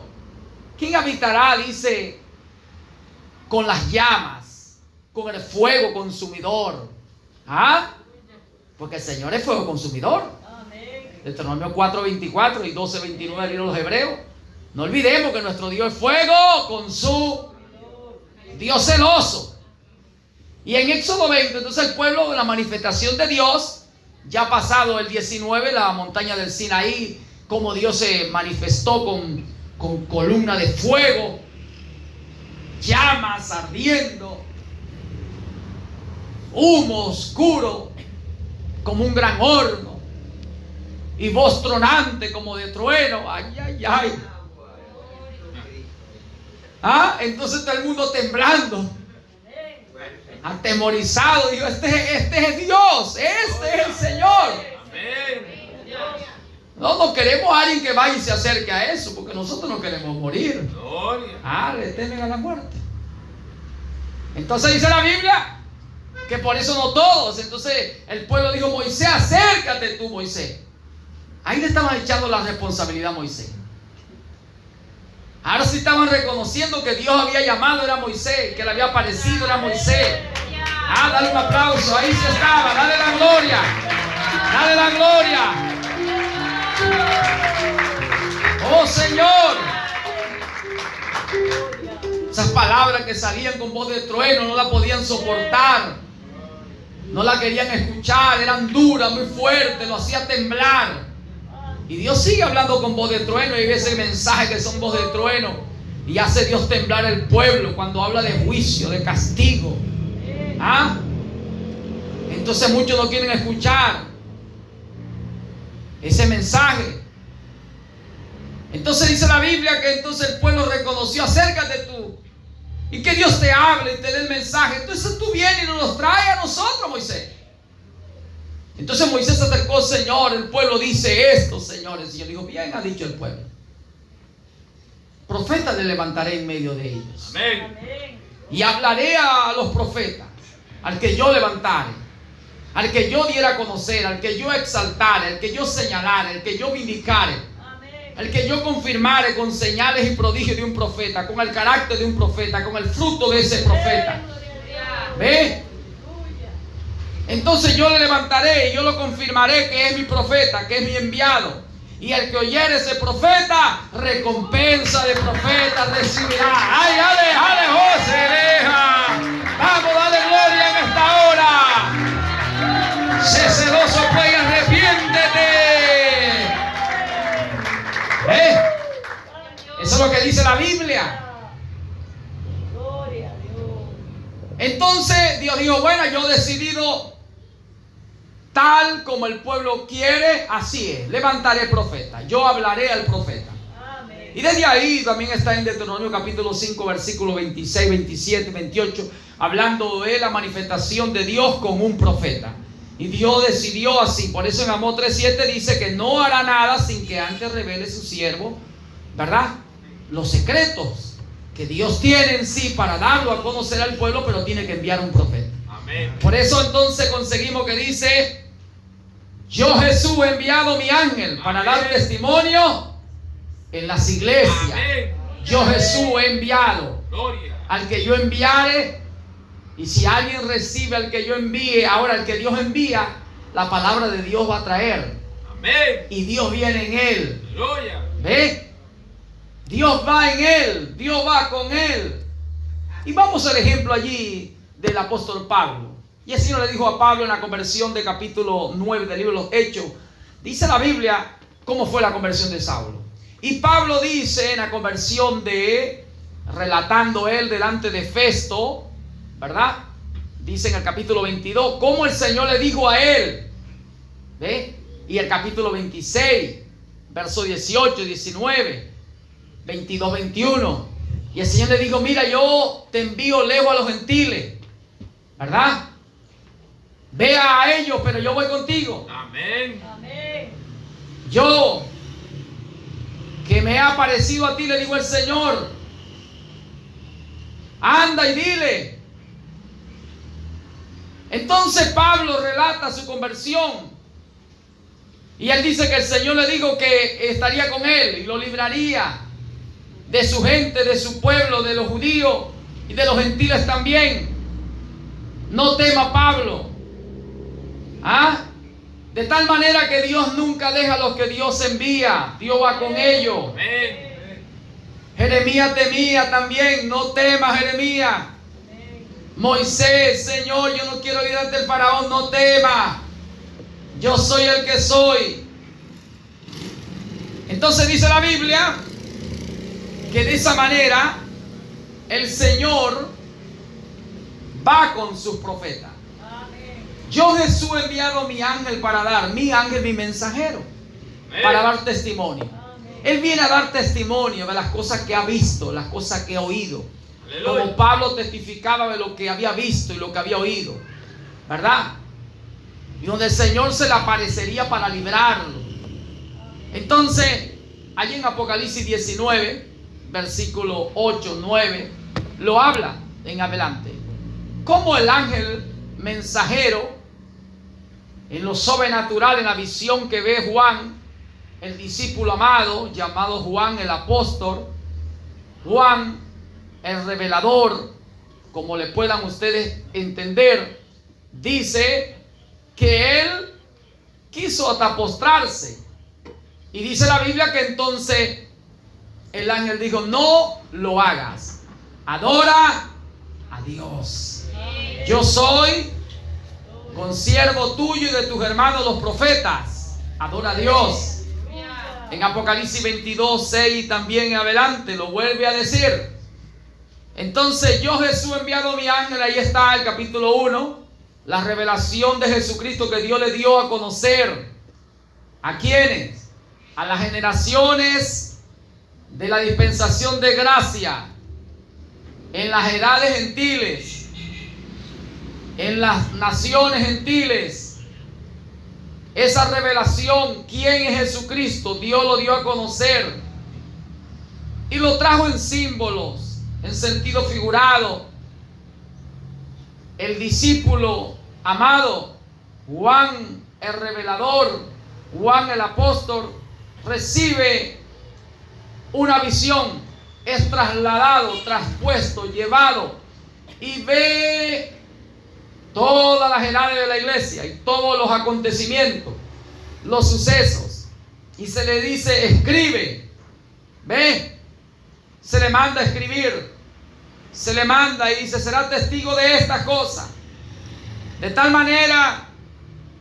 ¿Quién habitará, dice, con las llamas, con el fuego consumidor? ¿Ah? Porque el Señor es fuego consumidor. Deuteronomio 4:24 y 12:29 del libro de los Hebreos. No olvidemos que nuestro Dios es fuego consumidor, Dios celoso. Y en Éxodo 20, entonces el pueblo de la manifestación de Dios, ya pasado el 19, la montaña del Sinaí, como Dios se manifestó con columna de fuego, llamas ardiendo, humo oscuro como un gran horno, y voz tronante como de trueno. Ay, ay, ay. Entonces todo el mundo temblando, atemorizado. Digo, este es Dios, este es el Señor. No queremos a alguien que vaya y se acerque a eso, porque nosotros no queremos morir. Le temen a la muerte. Entonces dice la Biblia que por eso no todos. Entonces el pueblo dijo: Moisés, acércate tú, Moisés. Ahí le estaban echando la responsabilidad a Moisés. Ahora sí estaban reconociendo que Dios había llamado era Moisés, que le había aparecido era Moisés. Dale un aplauso, ahí se estaba, dale la gloria, dale la gloria. Oh Señor. Esas palabras que salían con voz de trueno no la podían soportar, no la querían escuchar, eran duras, muy fuertes, lo hacía temblar. Y Dios sigue hablando con voz de trueno, y ese mensaje que son voz de trueno, y hace Dios temblar el pueblo cuando habla de juicio, de castigo. Entonces muchos no quieren escuchar ese mensaje. Entonces dice la Biblia que entonces el pueblo reconoció: acércate tú y que Dios te hable y te dé el mensaje. Entonces tú vienes y nos los traes a nosotros, Moisés. Entonces Moisés se acercó: Señor, el pueblo dice esto, Señor. El Señor dijo: bien ha dicho el pueblo. Profetas le levantaré en medio de ellos. Amén. Y hablaré a los profetas, al que yo levantare, al que yo diera a conocer, al que yo exaltare, al que yo señalare, al que yo vindicare, al que yo confirmare con señales y prodigios de un profeta, con el carácter de un profeta, con el fruto de ese profeta. ¿Ve? Entonces yo le levantaré y yo lo confirmaré que es mi profeta, que es mi enviado. Y el que oyere ese profeta, recompensa de profeta recibirá. ¡Ay, ale, José, deja! ¡Vamos, dale gloria en esta hora! Sé celoso, pues, y arrepiéntete. Eso es lo que dice la Biblia. Entonces Dios dijo: bueno, yo he decidido tal como el pueblo quiere, así es. Levantaré profeta, yo hablaré al profeta. Amén. Y desde ahí también está en Deuteronomio capítulo 5, versículos 26, 27, 28, hablando de la manifestación de Dios con un profeta. Y Dios decidió así. Por eso en Amós 3:7 dice que no hará nada sin que antes revele su siervo, ¿verdad?, los secretos que Dios tiene en sí para darlo a conocer al pueblo, pero tiene que enviar un profeta. Amén. Por eso entonces conseguimos que dice: yo Jesús he enviado mi ángel para dar testimonio en las iglesias. Amén. Yo Jesús he enviado. Gloria. Al que yo enviare. Y si alguien recibe al que yo envíe, ahora el que Dios envía, la palabra de Dios va a traer. Amén. Y Dios viene en él. Gloria. ¿Ve? Dios va en él, Dios va con él. Y vamos al ejemplo allí del apóstol Pablo. Y el Señor le dijo a Pablo en la conversión de capítulo 9 del libro de los Hechos. Dice la Biblia cómo fue la conversión de Saulo. Y Pablo dice en la conversión relatando él delante de Festo, ¿verdad? Dice en el capítulo 22 cómo el Señor le dijo a él. ¿Ve? Y el capítulo 26, verso 18, 19, 22, 21. Y el Señor le dijo: mira, yo te envío lejos a los gentiles, ¿verdad? Vea a ellos, pero yo voy contigo. Amén. Yo, que me he aparecido a ti, le digo el Señor, anda y dile. Entonces Pablo relata su conversión. Y él dice que el Señor le dijo que estaría con él y lo libraría de su gente, de su pueblo, de los judíos y de los gentiles también. No tema, Pablo. De tal manera que Dios nunca deja a los que Dios envía. Dios va con ellos. Amén. Jeremías temía también. No temas, Jeremías. Amén. Moisés: Señor, yo no quiero ir ante el faraón. No temas, yo soy el que soy. Entonces dice la Biblia que de esa manera el Señor va con sus profetas. Amén. Yo Jesús he enviado mi ángel para dar, mi ángel, mi mensajero, para dar testimonio. Amén. Él viene a dar testimonio de las cosas que ha visto, las cosas que ha oído. Aleluya. Como Pablo testificaba de lo que había visto y lo que había oído, ¿verdad? Y donde el Señor se le aparecería para librarlo. Entonces, allí en Apocalipsis 19, versículo 8, 9, lo habla en adelante. Como el ángel mensajero, en lo sobrenatural, en la visión que ve Juan, el discípulo amado llamado Juan el apóstol, Juan el revelador, como le puedan ustedes entender, dice que él quiso hasta postrarse. Y dice la Biblia que entonces el ángel dijo: no lo hagas, adora a Dios. Yo soy consiervo tuyo y de tus hermanos los profetas. Adora a Dios. En Apocalipsis 22, 6 y también en adelante lo vuelve a decir. Entonces yo, Jesús, he enviado mi ángel. Ahí está el capítulo 1, la revelación de Jesucristo que Dios le dio a conocer. ¿A quiénes? A las generaciones de la dispensación de gracia, en las edades gentiles, en las naciones gentiles. Esa revelación, ¿quién es Jesucristo? Dios lo dio a conocer y lo trajo en símbolos, en sentido figurado. El discípulo amado, Juan el revelador, Juan el apóstol, recibe una visión, es trasladado, traspuesto, llevado y ve todas las edades de la iglesia y todos los acontecimientos, los sucesos, y se le dice: escribe. Ve, se le manda a escribir, se le manda y dice: será testigo de estas cosas. De tal manera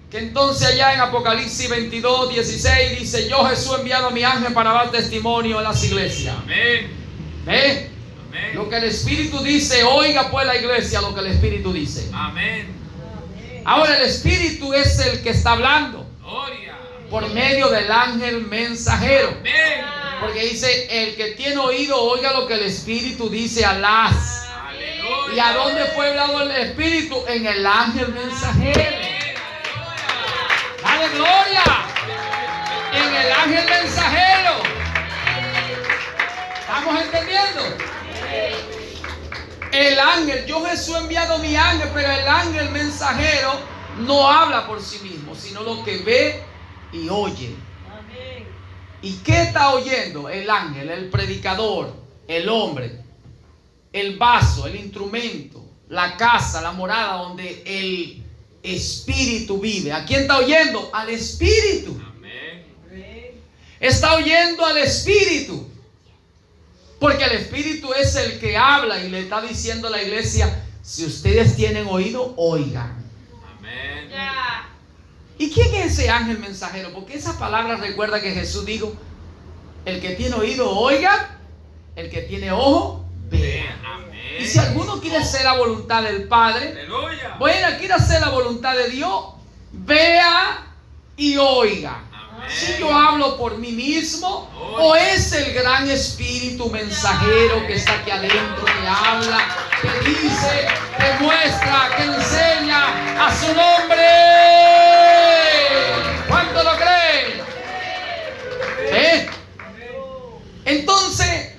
que entonces allá en Apocalipsis 22, 16 dice: yo, Jesús, he enviado a mi ángel para dar testimonio en las iglesias. Amén. ¿Ve? Amén. Lo que el Espíritu dice, oiga pues la iglesia lo que el Espíritu dice. Amén. Ahora el Espíritu es el que está hablando. Gloria. Por medio del ángel mensajero. Amén. Porque dice: el que tiene oído, oiga lo que el Espíritu dice a las. Aleluya. ¿Y a dónde fue hablado el Espíritu? En el ángel mensajero. ¡Dale gloria! En el ángel mensajero. ¿Estamos entendiendo? El ángel, yo, Jesús, he enviado mi ángel, pero el ángel mensajero no habla por sí mismo, sino lo que ve y oye. Amén. ¿Y qué está oyendo el ángel, el predicador, el hombre, el vaso, el instrumento, la casa, la morada donde el Espíritu vive? ¿A quién está oyendo? Al Espíritu. Amén. Está oyendo al Espíritu. Porque el Espíritu es el que habla y le está diciendo a la iglesia: si ustedes tienen oído, oigan. Amén. ¿Y quién es ese ángel mensajero? Porque esa palabra recuerda que Jesús dijo: el que tiene oído, oiga; el que tiene ojo, vea. Amén. Y si alguno quiere hacer la voluntad del Padre, Aleluya. bueno, quiere hacer la voluntad de Dios, vea y oiga. Si yo hablo por mí mismo, o es el gran Espíritu mensajero que está aquí adentro, que habla, que dice, que muestra, que enseña a su nombre. ¿Cuánto lo creen? Entonces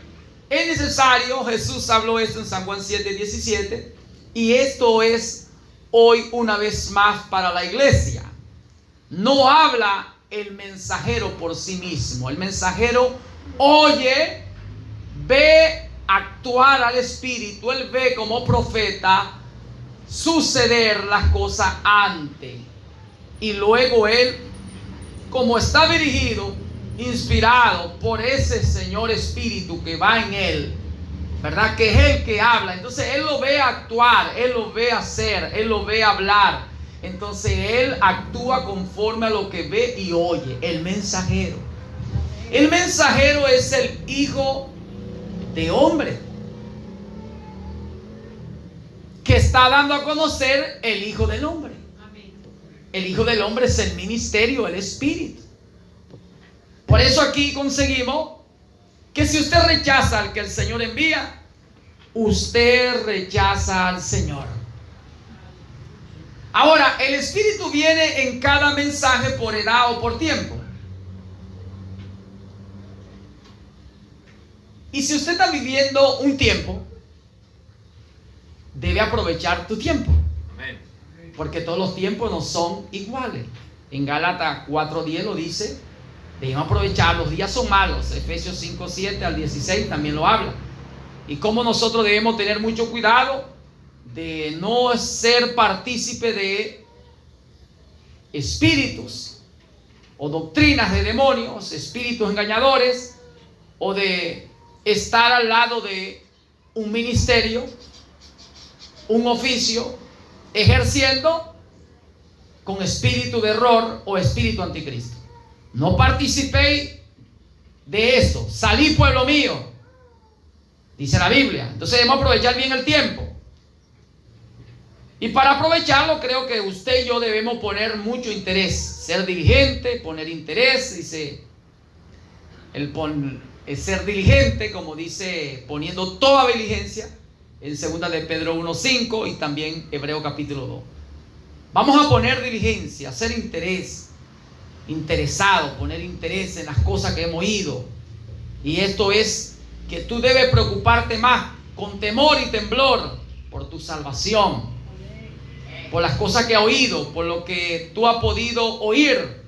es necesario, Jesús habló esto en San Juan 7:17, y esto es hoy una vez más para la iglesia. No habla el mensajero por sí mismo. El mensajero oye, ve actuar al Espíritu. Él ve como profeta suceder las cosas antes, y luego él, como está dirigido, inspirado por ese Señor Espíritu que va en él, ¿verdad? Que es el que habla. Entonces él lo ve actuar, él lo ve hacer, él lo ve hablar. Entonces él actúa conforme a lo que ve y oye. El mensajero. El mensajero es el hijo de hombre que está dando a conocer el hijo del hombre. El hijo del hombre es el ministerio, el Espíritu. Por eso aquí conseguimos que si usted rechaza al que el Señor envía, usted rechaza al Señor. Ahora, el Espíritu viene en cada mensaje por edad o por tiempo. Y si usted está viviendo un tiempo, debe aprovechar tu tiempo. Amén. Porque todos los tiempos no son iguales. En Gálatas 4:10 lo dice, Debemos aprovechar, los días son malos. Efesios 5, 7 al 16 también lo habla. Y cómo nosotros debemos tener mucho cuidado de no ser partícipe de espíritus o doctrinas de demonios, espíritus engañadores, o de estar al lado de un ministerio, un oficio, ejerciendo con espíritu de error o espíritu anticristo. No participéis de esto. Salí, pueblo mío, dice la Biblia. Entonces debemos aprovechar bien el tiempo. Y para aprovecharlo, creo que usted y yo debemos poner mucho interés. Ser diligente, poner interés. Dice ser diligente, como dice, poniendo toda diligencia, en 2 de Pedro 1:5 y también Hebreo capítulo 2. Vamos a poner diligencia, hacer interés, interesado, poner interés en las cosas que hemos oído. Y esto es que tú debes preocuparte más, con temor y temblor, por tu salvación, por las cosas que has oído, por lo que tú has podido oír,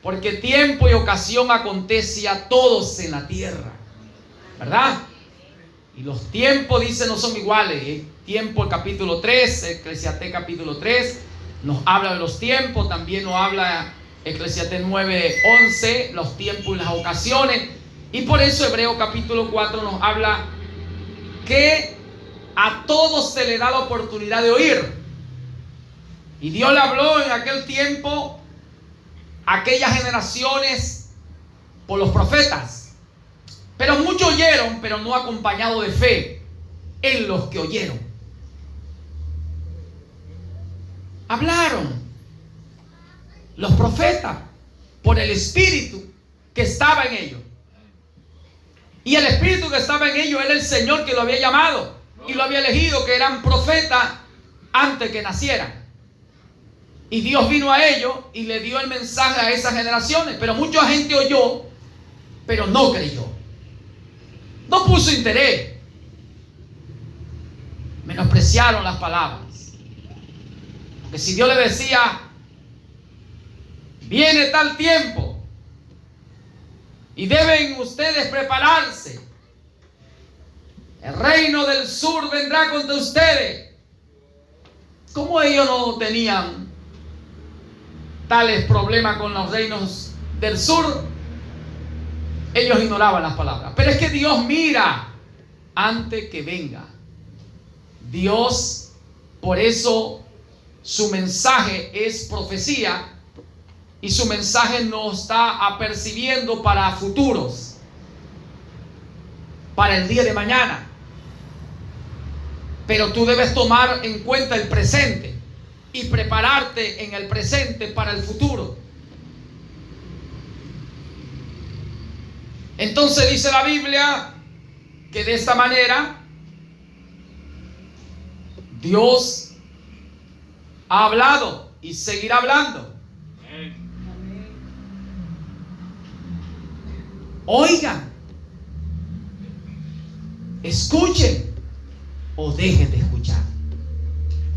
porque tiempo y ocasión acontece a todos en la tierra, ¿verdad? Y los tiempos, dice, no son iguales. El tiempo, el capítulo 3, Eclesiastés capítulo 3, nos habla de los tiempos. También nos habla Eclesiastés 9:11, los tiempos y las ocasiones. Y por eso Hebreo capítulo 4 nos habla que a todos se le da la oportunidad de oír. Y Dios le habló en aquel tiempo a aquellas generaciones por los profetas. Pero muchos oyeron, pero no acompañado de fe en los que oyeron. Hablaron los profetas por el Espíritu que estaba en ellos. Y el Espíritu que estaba en ellos era el Señor que lo había llamado y lo había elegido, que eran profetas antes que nacieran. Y Dios vino a ellos y le dio el mensaje a esas generaciones. Pero mucha gente oyó, pero no creyó. No puso interés. Menospreciaron las palabras. Porque si Dios le decía, viene tal tiempo y deben ustedes prepararse, el reino del sur vendrá contra ustedes. ¿Cómo ellos no tenían tales problemas con los reinos del sur? Ellos ignoraban las palabras. Pero es que Dios mira antes que venga. Dios, por eso su mensaje es profecía y su mensaje nos está apercibiendo para futuros, para el día de mañana. Pero tú debes tomar en cuenta el presente y prepararte en el presente para el futuro. Entonces dice la Biblia que de esta manera Dios ha hablado y seguirá hablando. Oigan, escuchen o dejen de escuchar,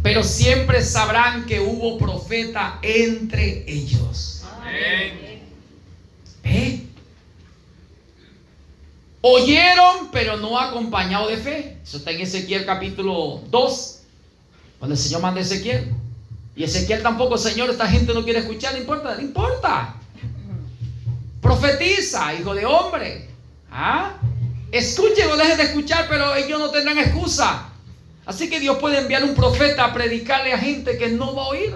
pero siempre sabrán que hubo profeta entre ellos. Oyeron, pero no acompañado de fe. Eso está en Ezequiel capítulo 2, cuando el Señor manda a Ezequiel. Y Ezequiel tampoco, Señor, esta gente no quiere escuchar. No importa, no importa. Profetiza, hijo de hombre. Escuchen o dejen de escuchar, pero ellos no tendrán excusa. Así que Dios puede enviar un profeta a predicarle a gente que no va a oír.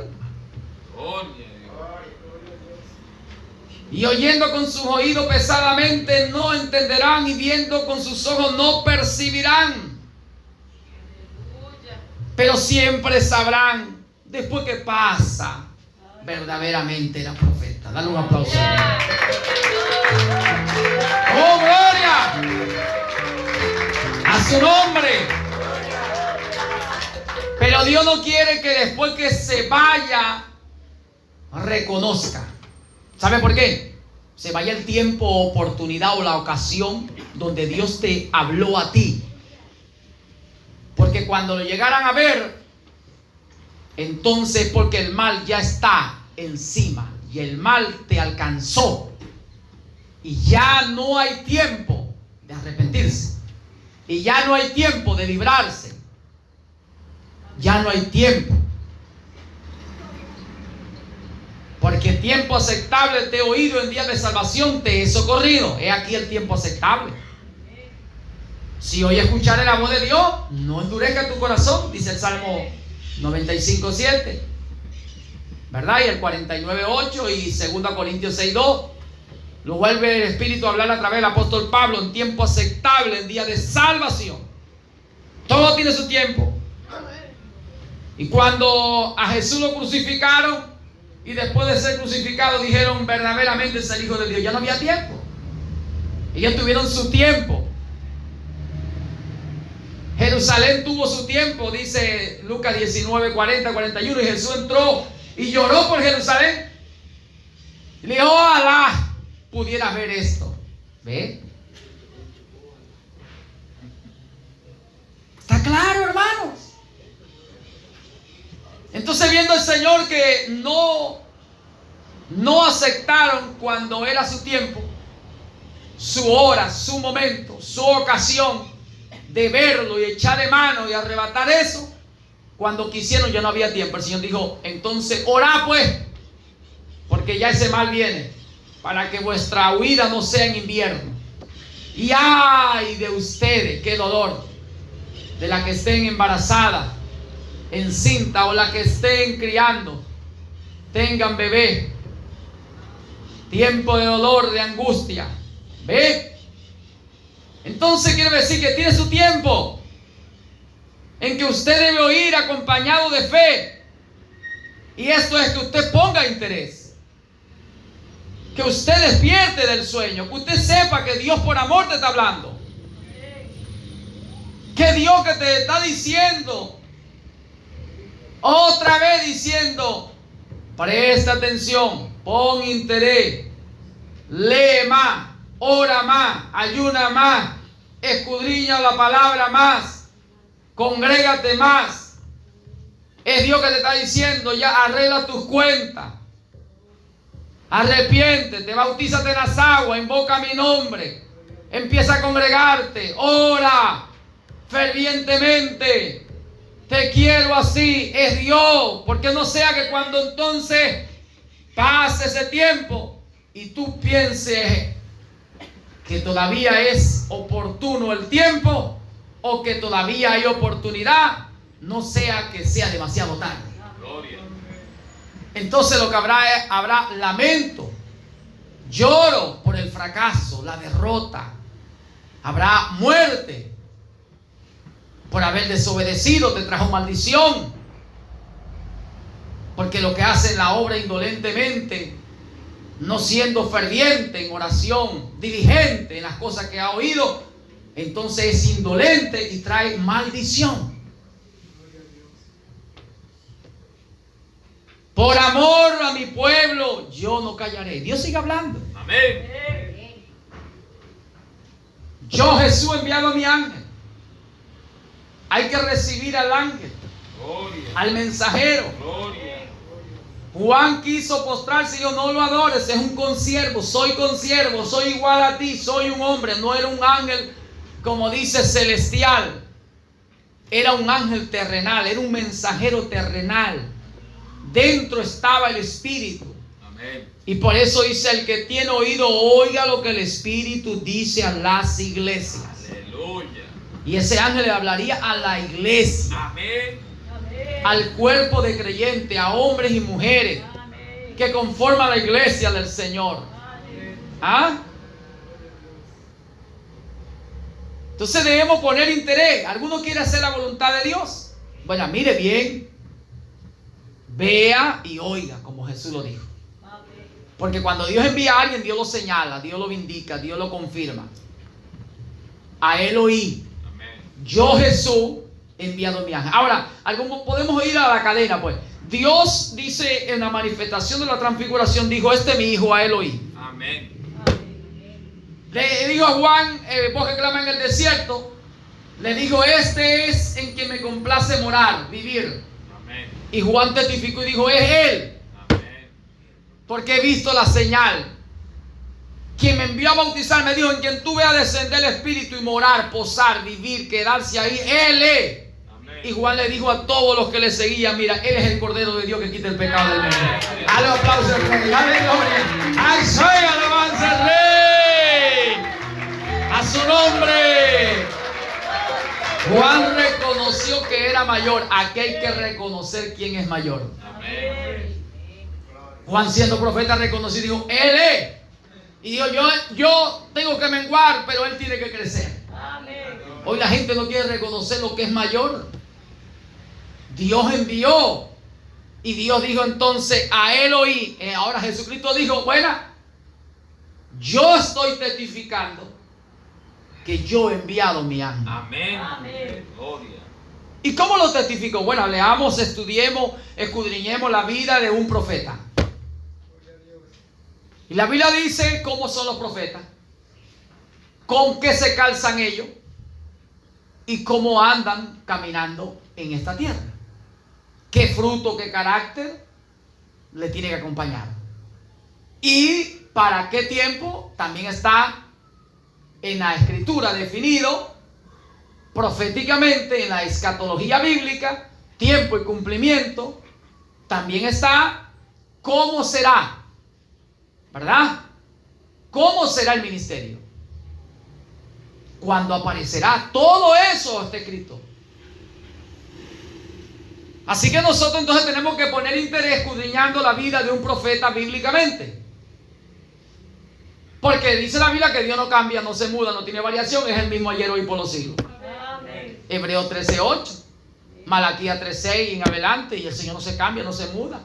Y oyendo con sus oídos pesadamente no entenderán, y viendo con sus ojos no percibirán. Pero siempre sabrán después que pasa. Verdaderamente era profeta. Dale un aplauso. ¡Oh, gloria! A su nombre. Pero Dios no quiere que después que se vaya reconozca. ¿Sabe por qué? Se vaya el tiempo, oportunidad o la ocasión donde Dios te habló a ti. Porque cuando lo llegaran a ver, entonces porque el mal ya está encima y el mal te alcanzó. Y ya no hay tiempo de arrepentirse. Y ya no hay tiempo de librarse. Ya no hay tiempo. Porque tiempo aceptable te he oído, en día de salvación te he socorrido. He aquí el tiempo aceptable. Si hoy escuchares la voz de Dios, no endurezca tu corazón, dice el Salmo 95:7. ¿Verdad? Y el 49:8 y 2 Corintios 6:2. Lo vuelve el Espíritu a hablar a través del apóstol Pablo, en tiempo aceptable, en día de salvación. Todo tiene su tiempo. Y cuando a Jesús lo crucificaron, y después de ser crucificado dijeron verdaderamente es el Hijo de Dios, ya no había tiempo. Ellos tuvieron su tiempo. Jerusalén tuvo su tiempo, dice Lucas 19:40-41, y Jesús entró y lloró por Jerusalén. Y le dijo, ojalá pudiera ver esto. ¿Ve? ¿Está claro, hermanos? Entonces, viendo el Señor que no aceptaron cuando era su tiempo, su hora, su momento, su ocasión de verlo y echar de mano y arrebatar eso, cuando quisieron ya no había tiempo. El Señor dijo, entonces orad pues, porque ya ese mal viene, para que vuestra huida no sea en invierno. Y ay de ustedes, qué dolor, de la que estén embarazadas, encinta, o la que estén criando, tengan bebé. Tiempo de dolor, de angustia. ¿Ve? Entonces quiere decir que tiene su tiempo en que usted debe oír acompañado de fe. Y esto es que usted ponga interés, que usted despierte del sueño, que usted sepa que Dios por amor te está hablando, que Dios que te está diciendo otra vez, diciendo, presta atención, pon interés, lee más, ora más, ayuna más, escudriña la palabra más, congrégate más. Es Dios que te está diciendo, ya arregla tus cuentas, arrepiéntete, bautízate en las aguas, invoca mi nombre, empieza a congregarte, ora fervientemente. Te quiero así, es Dios, porque no sea que cuando entonces pase ese tiempo y tú pienses que todavía es oportuno el tiempo o que todavía hay oportunidad, no sea que sea demasiado tarde. Gloria. Entonces lo que habrá lamento, lloro por el fracaso, la derrota, habrá muerte. Por haber desobedecido te trajo maldición. Porque lo que hace la obra indolentemente, no siendo ferviente en oración, diligente en las cosas que ha oído, entonces es indolente y trae maldición. Por amor a mi pueblo, yo no callaré. Dios sigue hablando. Amén. Yo, Jesús, he enviado a mi ángel. Hay que recibir al ángel, gloria, al mensajero. Gloria. Juan quiso postrarse y yo, no lo adores, es un consiervo, soy igual a ti, soy un hombre. No era un ángel, como dice, celestial. Era un ángel terrenal, era un mensajero terrenal. Dentro estaba el Espíritu. Amén. Y por eso dice, el que tiene oído, oiga lo que el Espíritu dice a las iglesias. Aleluya. Y ese ángel le hablaría a la iglesia. Amén. Al cuerpo de creyentes, a hombres y mujeres. Amén. Que conforman la iglesia del Señor. ¿Ah? Entonces debemos poner interés. ¿Alguno quiere hacer la voluntad de Dios? Bueno, mire bien. Vea y oiga, como Jesús lo dijo. Porque cuando Dios envía a alguien, Dios lo señala, Dios lo vindica, Dios lo confirma. A él oí. Yo, Jesús, he enviado mi ángel. Ahora, podemos ir a la cadena, pues. Dios dice en la manifestación de la transfiguración, dijo, este es mi hijo, a él oí. Amén. Le dijo a Juan, voz que clama en el desierto, le dijo, este es en quien me complace morar, vivir. Amén. Y Juan testificó y dijo, es él. Amén. Porque he visto la señal quien me envió a bautizar, me dijo: en quien tú veas descender el Espíritu y morar, posar, vivir, quedarse ahí, Él es. Y Juan le dijo a todos los que le seguían: mira, Él es el Cordero de Dios que quita el pecado del mundo. Dale un aplauso al Rey. Dale gloria. ¡Ay, soy alabanza al Rey! ¡A su nombre! Juan reconoció que era mayor. Aquí hay que reconocer quién es mayor. Juan, siendo profeta, reconoció y dijo: Él es. Y dijo: yo tengo que menguar, pero Él tiene que crecer. Hoy la gente no quiere reconocer lo que es mayor. Dios envió. Y Dios dijo entonces: a Él oí. Ahora Jesucristo dijo: bueno, yo estoy testificando que yo he enviado mi ángel. Amén. Amén. Gloria. ¿Y cómo lo testificó? Bueno, leamos, estudiemos, escudriñemos la vida de un profeta. Y la Biblia dice cómo son los profetas, con qué se calzan ellos y cómo andan caminando en esta tierra. Qué fruto, qué carácter le tiene que acompañar. Y para qué tiempo también está en la Escritura definido proféticamente en la escatología bíblica, tiempo y cumplimiento. También está cómo será, ¿verdad? ¿Cómo será el ministerio? ¿Cuándo aparecerá? Todo eso está escrito. Así que nosotros entonces tenemos que poner interés escudriñando la vida de un profeta bíblicamente. Porque dice la Biblia que Dios no cambia, no se muda, no tiene variación, es el mismo ayer, hoy, por los siglos. Amén. Hebreos 13:8, Malaquías 3:6 en adelante, y el Señor no se cambia, no se muda.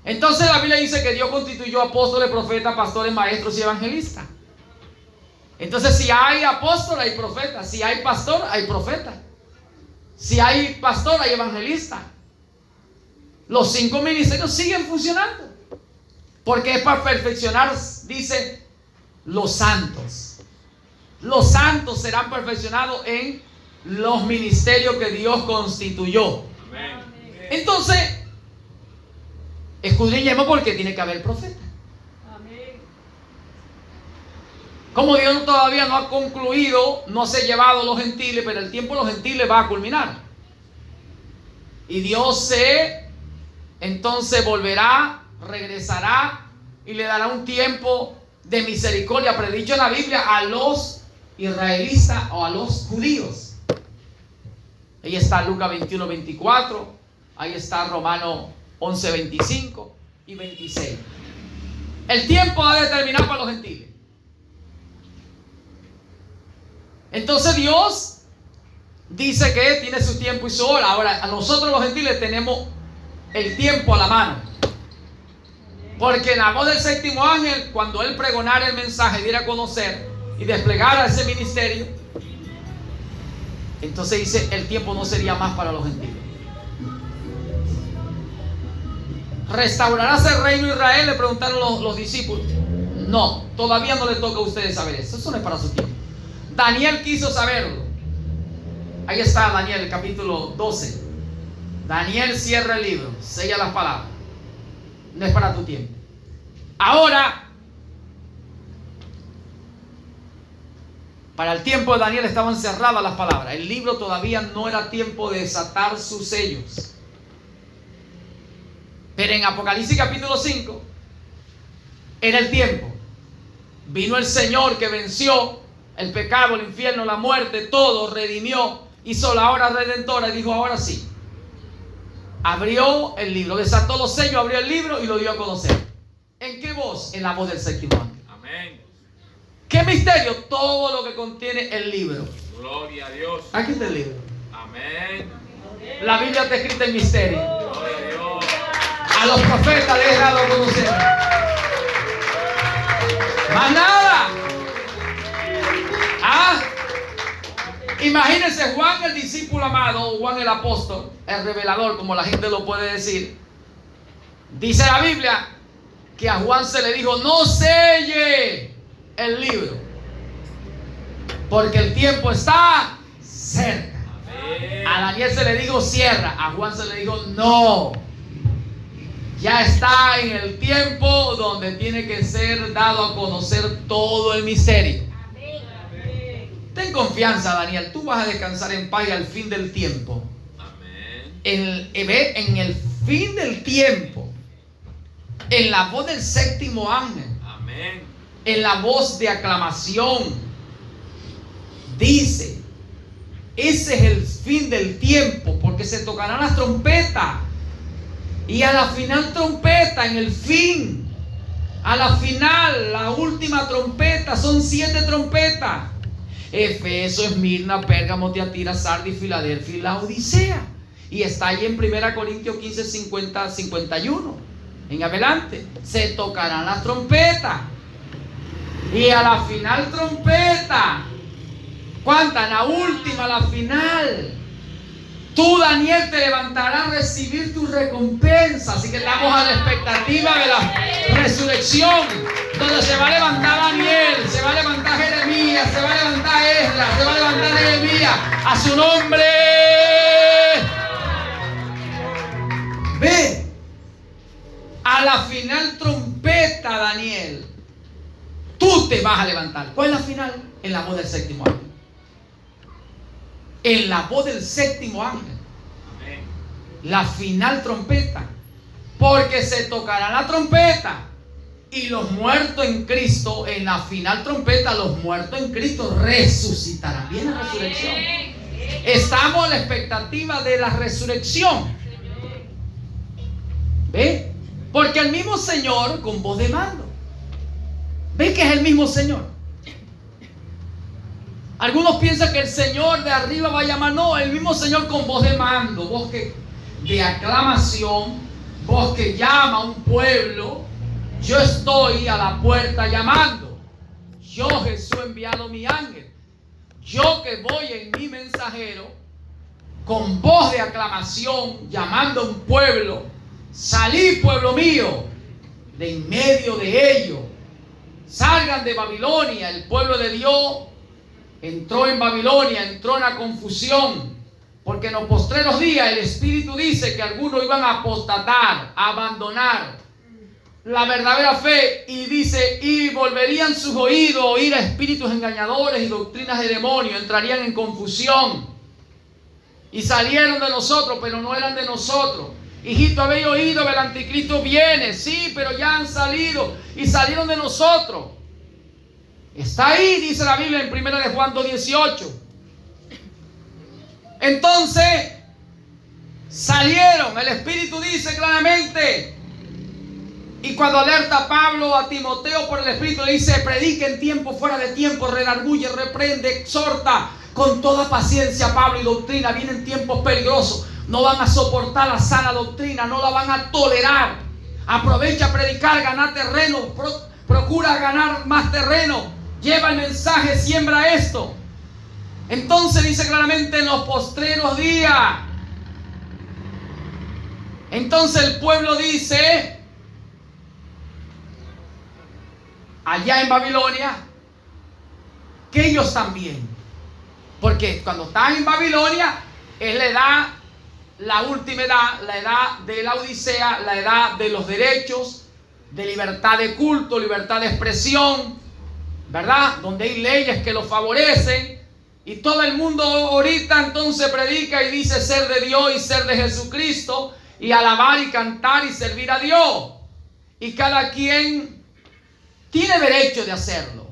Entonces la Biblia dice que Dios constituyó apóstoles, profetas, pastores, maestros y evangelistas. Entonces, si hay apóstol, hay profeta. Si hay pastor, hay profeta. Si hay pastor, hay evangelista. Los 5 ministerios siguen funcionando. Porque es para perfeccionar, dice, los santos. Los santos serán perfeccionados en los ministerios que Dios constituyó. Amén. Entonces, escudriñemos porque tiene que haber profeta. Amén. Como Dios todavía no ha concluido, no se ha llevado a los gentiles, pero el tiempo de los gentiles va a culminar. Y Dios entonces volverá, regresará y le dará un tiempo de misericordia predicho en la Biblia a los israelitas o a los judíos. Ahí está Lucas 21:24, ahí está Romanos 11:25 y 26. El tiempo ha de terminar para los gentiles. Entonces Dios dice que tiene su tiempo y su hora. Ahora, a nosotros los gentiles tenemos el tiempo a la mano. Porque en la voz del séptimo ángel, cuando él pregonara el mensaje, diera a conocer y desplegara ese ministerio, entonces dice, el tiempo no sería más para los gentiles. ¿Restaurarás el reino de Israel?, le preguntaron los discípulos. No, todavía no le toca a ustedes saber eso. Eso no es para su tiempo. Daniel quiso saberlo. Ahí está Daniel, capítulo 12. Daniel cierra el libro, sella las palabras. No es para tu tiempo. Ahora, para el tiempo de Daniel estaban cerradas las palabras. El libro todavía no era tiempo de desatar sus sellos. Pero en Apocalipsis capítulo 5 era el tiempo. Vino el Señor que venció el pecado, el infierno, la muerte, todo, redimió, hizo la obra redentora y dijo, ahora sí. Abrió el libro, desató los sellos, abrió el libro y lo dio a conocer. ¿En qué voz? En la voz del séptimo ángel. Amén. ¿Qué misterio? Todo lo que contiene el libro. Gloria a Dios. Aquí está el libro. Amén. La Biblia está escrita en misterio. Gloria a Dios. A los profetas les he dado a conocer. Más nada. Imagínense Juan el discípulo amado, Juan el apóstol, el revelador, como la gente lo puede decir. Dice la Biblia que a Juan se le dijo, no selle el libro, porque el tiempo está cerca. Amén. A Daniel se le dijo, cierra. A Juan se le dijo, no, Ya está en el tiempo donde tiene que ser dado a conocer todo el misterio. Ten confianza, Daniel. Tú vas a descansar en paz y al fin del tiempo. En el fin del tiempo, en la voz del séptimo ángel, en la voz de aclamación, dice: ese es el fin del tiempo, porque se tocarán las trompetas. Y a la final trompeta, en el fin, a la final, la última trompeta, son 7 trompetas: Efeso, Esmirna, Pérgamo, Tiatira, Sardis, Filadelfia y la Odisea. Y está ahí en 1 Corintios 15, 50, 51. En adelante, se tocarán las trompetas. Y a la final trompeta, ¿cuántas? La última, la final. Tú, Daniel, te levantarás a recibir tu recompensa. Así que estamos a la expectativa de la resurrección, donde se va a levantar Daniel, se va a levantar Jeremías, se va a levantar Esdras, se va a levantar Nehemías. A su nombre. Ve, a la final trompeta, Daniel, tú te vas a levantar. ¿Cuál es la final? En la voz del séptimo ángel. En la voz del séptimo ángel. La final trompeta. Porque se tocará la trompeta y los muertos en Cristo, en la final trompeta, los muertos en Cristo resucitarán. Viene la resurrección. Estamos a la expectativa de la resurrección. ¿Ve? Porque el mismo Señor con voz de mando. ¿Ve que es el mismo Señor? Algunos piensan que el Señor de arriba va a llamar. No, el mismo Señor con voz de mando, voz de aclamación, voz que llama a un pueblo. Yo estoy a la puerta llamando. Yo, Jesús, he enviado mi ángel. Yo que voy en mi mensajero, con voz de aclamación, llamando a un pueblo. Salí, pueblo mío, de en medio de ellos. Salgan de Babilonia. El pueblo de Dios entró en Babilonia, entró en la confusión, porque en los postreros días el Espíritu dice que algunos iban a apostatar, a abandonar la verdadera fe, y dice: y volverían sus oídos a oír a espíritus engañadores y doctrinas de demonios, entrarían en confusión. Y salieron de nosotros, pero no eran de nosotros. Hijito, habéis oído que el anticristo viene. Sí, pero ya han salido y salieron de nosotros. Está ahí, dice la Biblia en 1 de Juan 2:18. Entonces salieron. El Espíritu dice claramente. Y cuando alerta Pablo a Timoteo por el Espíritu, le dice: predica en tiempo, fuera de tiempo, redarguye, reprende, exhorta con toda paciencia, Pablo, y doctrina. Vienen tiempos peligrosos. No van a soportar la sana doctrina, no la van a tolerar. Aprovecha a predicar, ganar terreno, procura ganar más terreno. Lleva el mensaje, siembra esto. Entonces dice claramente: en los postreros días. Entonces el pueblo dice, allá en Babilonia, que ellos también. Porque cuando están en Babilonia es la edad, la última edad, la edad de la Odisea, la edad de los derechos, de libertad de culto, libertad de expresión, ¿verdad? Donde hay leyes que lo favorecen. Y todo el mundo ahorita entonces predica y dice ser de Dios y ser de Jesucristo, y alabar y cantar y servir a Dios. Y cada quien tiene derecho de hacerlo.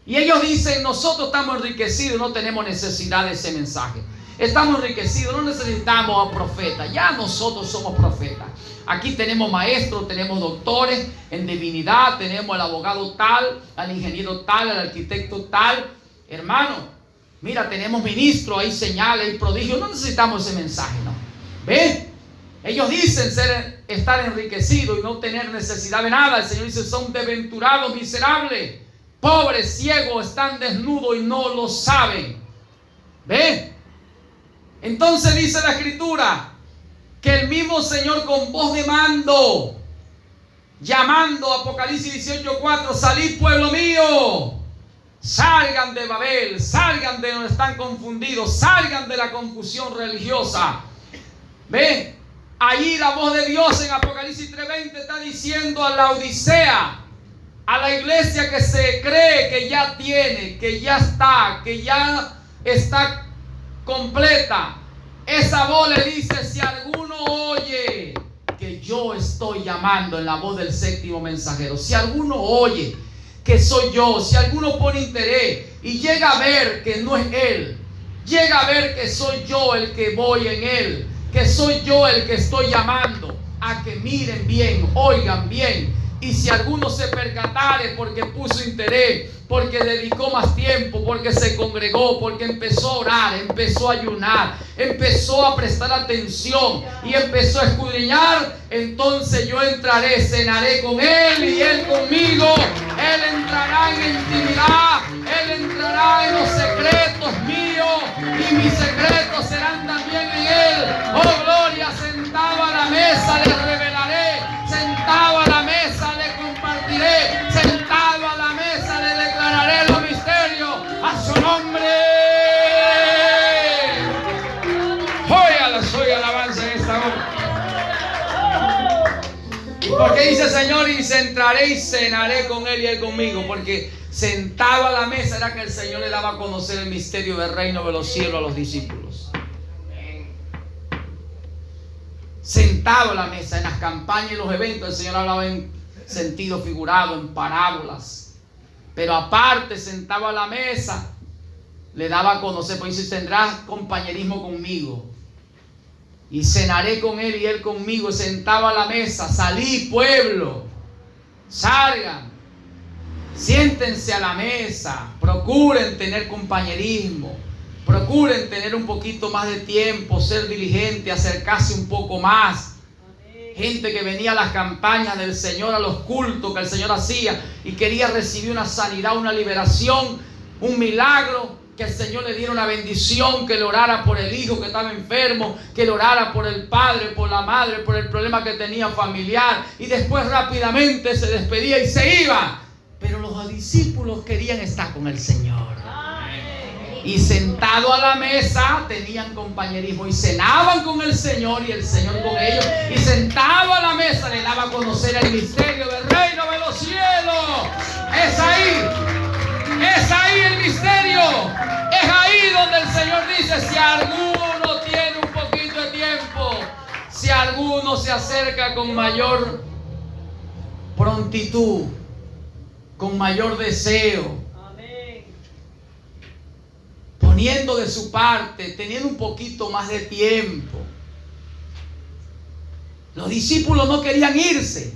Y ellos dicen: nosotros estamos enriquecidos, no tenemos necesidad de ese mensaje. Estamos enriquecidos, no necesitamos a profetas. Ya nosotros somos profetas. Aquí tenemos maestros, tenemos doctores en divinidad, tenemos al abogado tal, al ingeniero tal, al arquitecto tal. Hermano, mira, tenemos ministros, hay señales, hay prodigios. No necesitamos ese mensaje, ¿no? ¿Ven? Ellos dicen estar enriquecidos y no tener necesidad de nada. El Señor dice: son desventurados, miserables, pobres, ciegos, están desnudos y no lo saben. ¿Ven? Entonces dice la Escritura que el mismo Señor con voz de mando, llamando, Apocalipsis 18:4, salid, pueblo mío, salgan de Babel, salgan de donde están confundidos, salgan de la confusión religiosa. ¿Ven? Allí la voz de Dios en Apocalipsis 3:20 está diciendo a la Odisea, a la iglesia que se cree que ya tiene, que ya está completa. Esa voz le dice: si alguno oye que yo estoy llamando, en la voz del séptimo mensajero, si alguno oye que soy yo, si alguno pone interés y llega a ver que no es él, llega a ver que soy yo el que voy en él, que soy yo el que estoy llamando a que miren bien, oigan bien. Y si alguno se percatare porque puso interés, porque dedicó más tiempo, porque se congregó, porque empezó a orar, empezó a ayunar, empezó a prestar atención y empezó a escudriñar, entonces yo entraré, cenaré con él y él conmigo. Él entrará en intimidad, él entrará en los secretos míos y mis secretos serán también en él. Oh gloria, sentado a la mesa le revelaré, sentado a la mesa le compartiré, sentado a la mesa le declararé los misterios a su nombre. Soy alabanza en esta hora. ¿Y por qué dice Señor? Y entraré y cenaré con él y él conmigo? Porque sentado a la mesa era que el Señor le daba a conocer el misterio del reino de los cielos a los discípulos. Sentado a la mesa, en las campañas y los eventos, el Señor hablaba en sentido figurado, en parábolas. Pero aparte, sentado a la mesa, le daba a conocer, pues dice: tendrás compañerismo conmigo y cenaré con él y él conmigo. Sentado a la mesa, salí pueblo, salgan, siéntense a la mesa, procuren tener compañerismo, procuren tener un poquito más de tiempo, ser diligente, acercarse un poco más. Gente que venía a las campañas del Señor, a los cultos que el Señor hacía y quería recibir una sanidad, una liberación, un milagro, que el Señor le diera una bendición, que le orara por el hijo que estaba enfermo, que le orara por el padre, por la madre, por el problema que tenía familiar, y después rápidamente se despedía y se iba. Pero los discípulos querían estar con el Señor. Y sentado a la mesa tenían compañerismo y cenaban con el Señor y el Señor con ellos. Y sentado a la mesa le daba a conocer el misterio del reino de los cielos. Es ahí el misterio. Es ahí donde el Señor dice: si alguno tiene un poquito de tiempo, si alguno se acerca con mayor prontitud, con mayor deseo, poniendo de su parte, teniendo un poquito más de tiempo. Los discípulos no querían irse,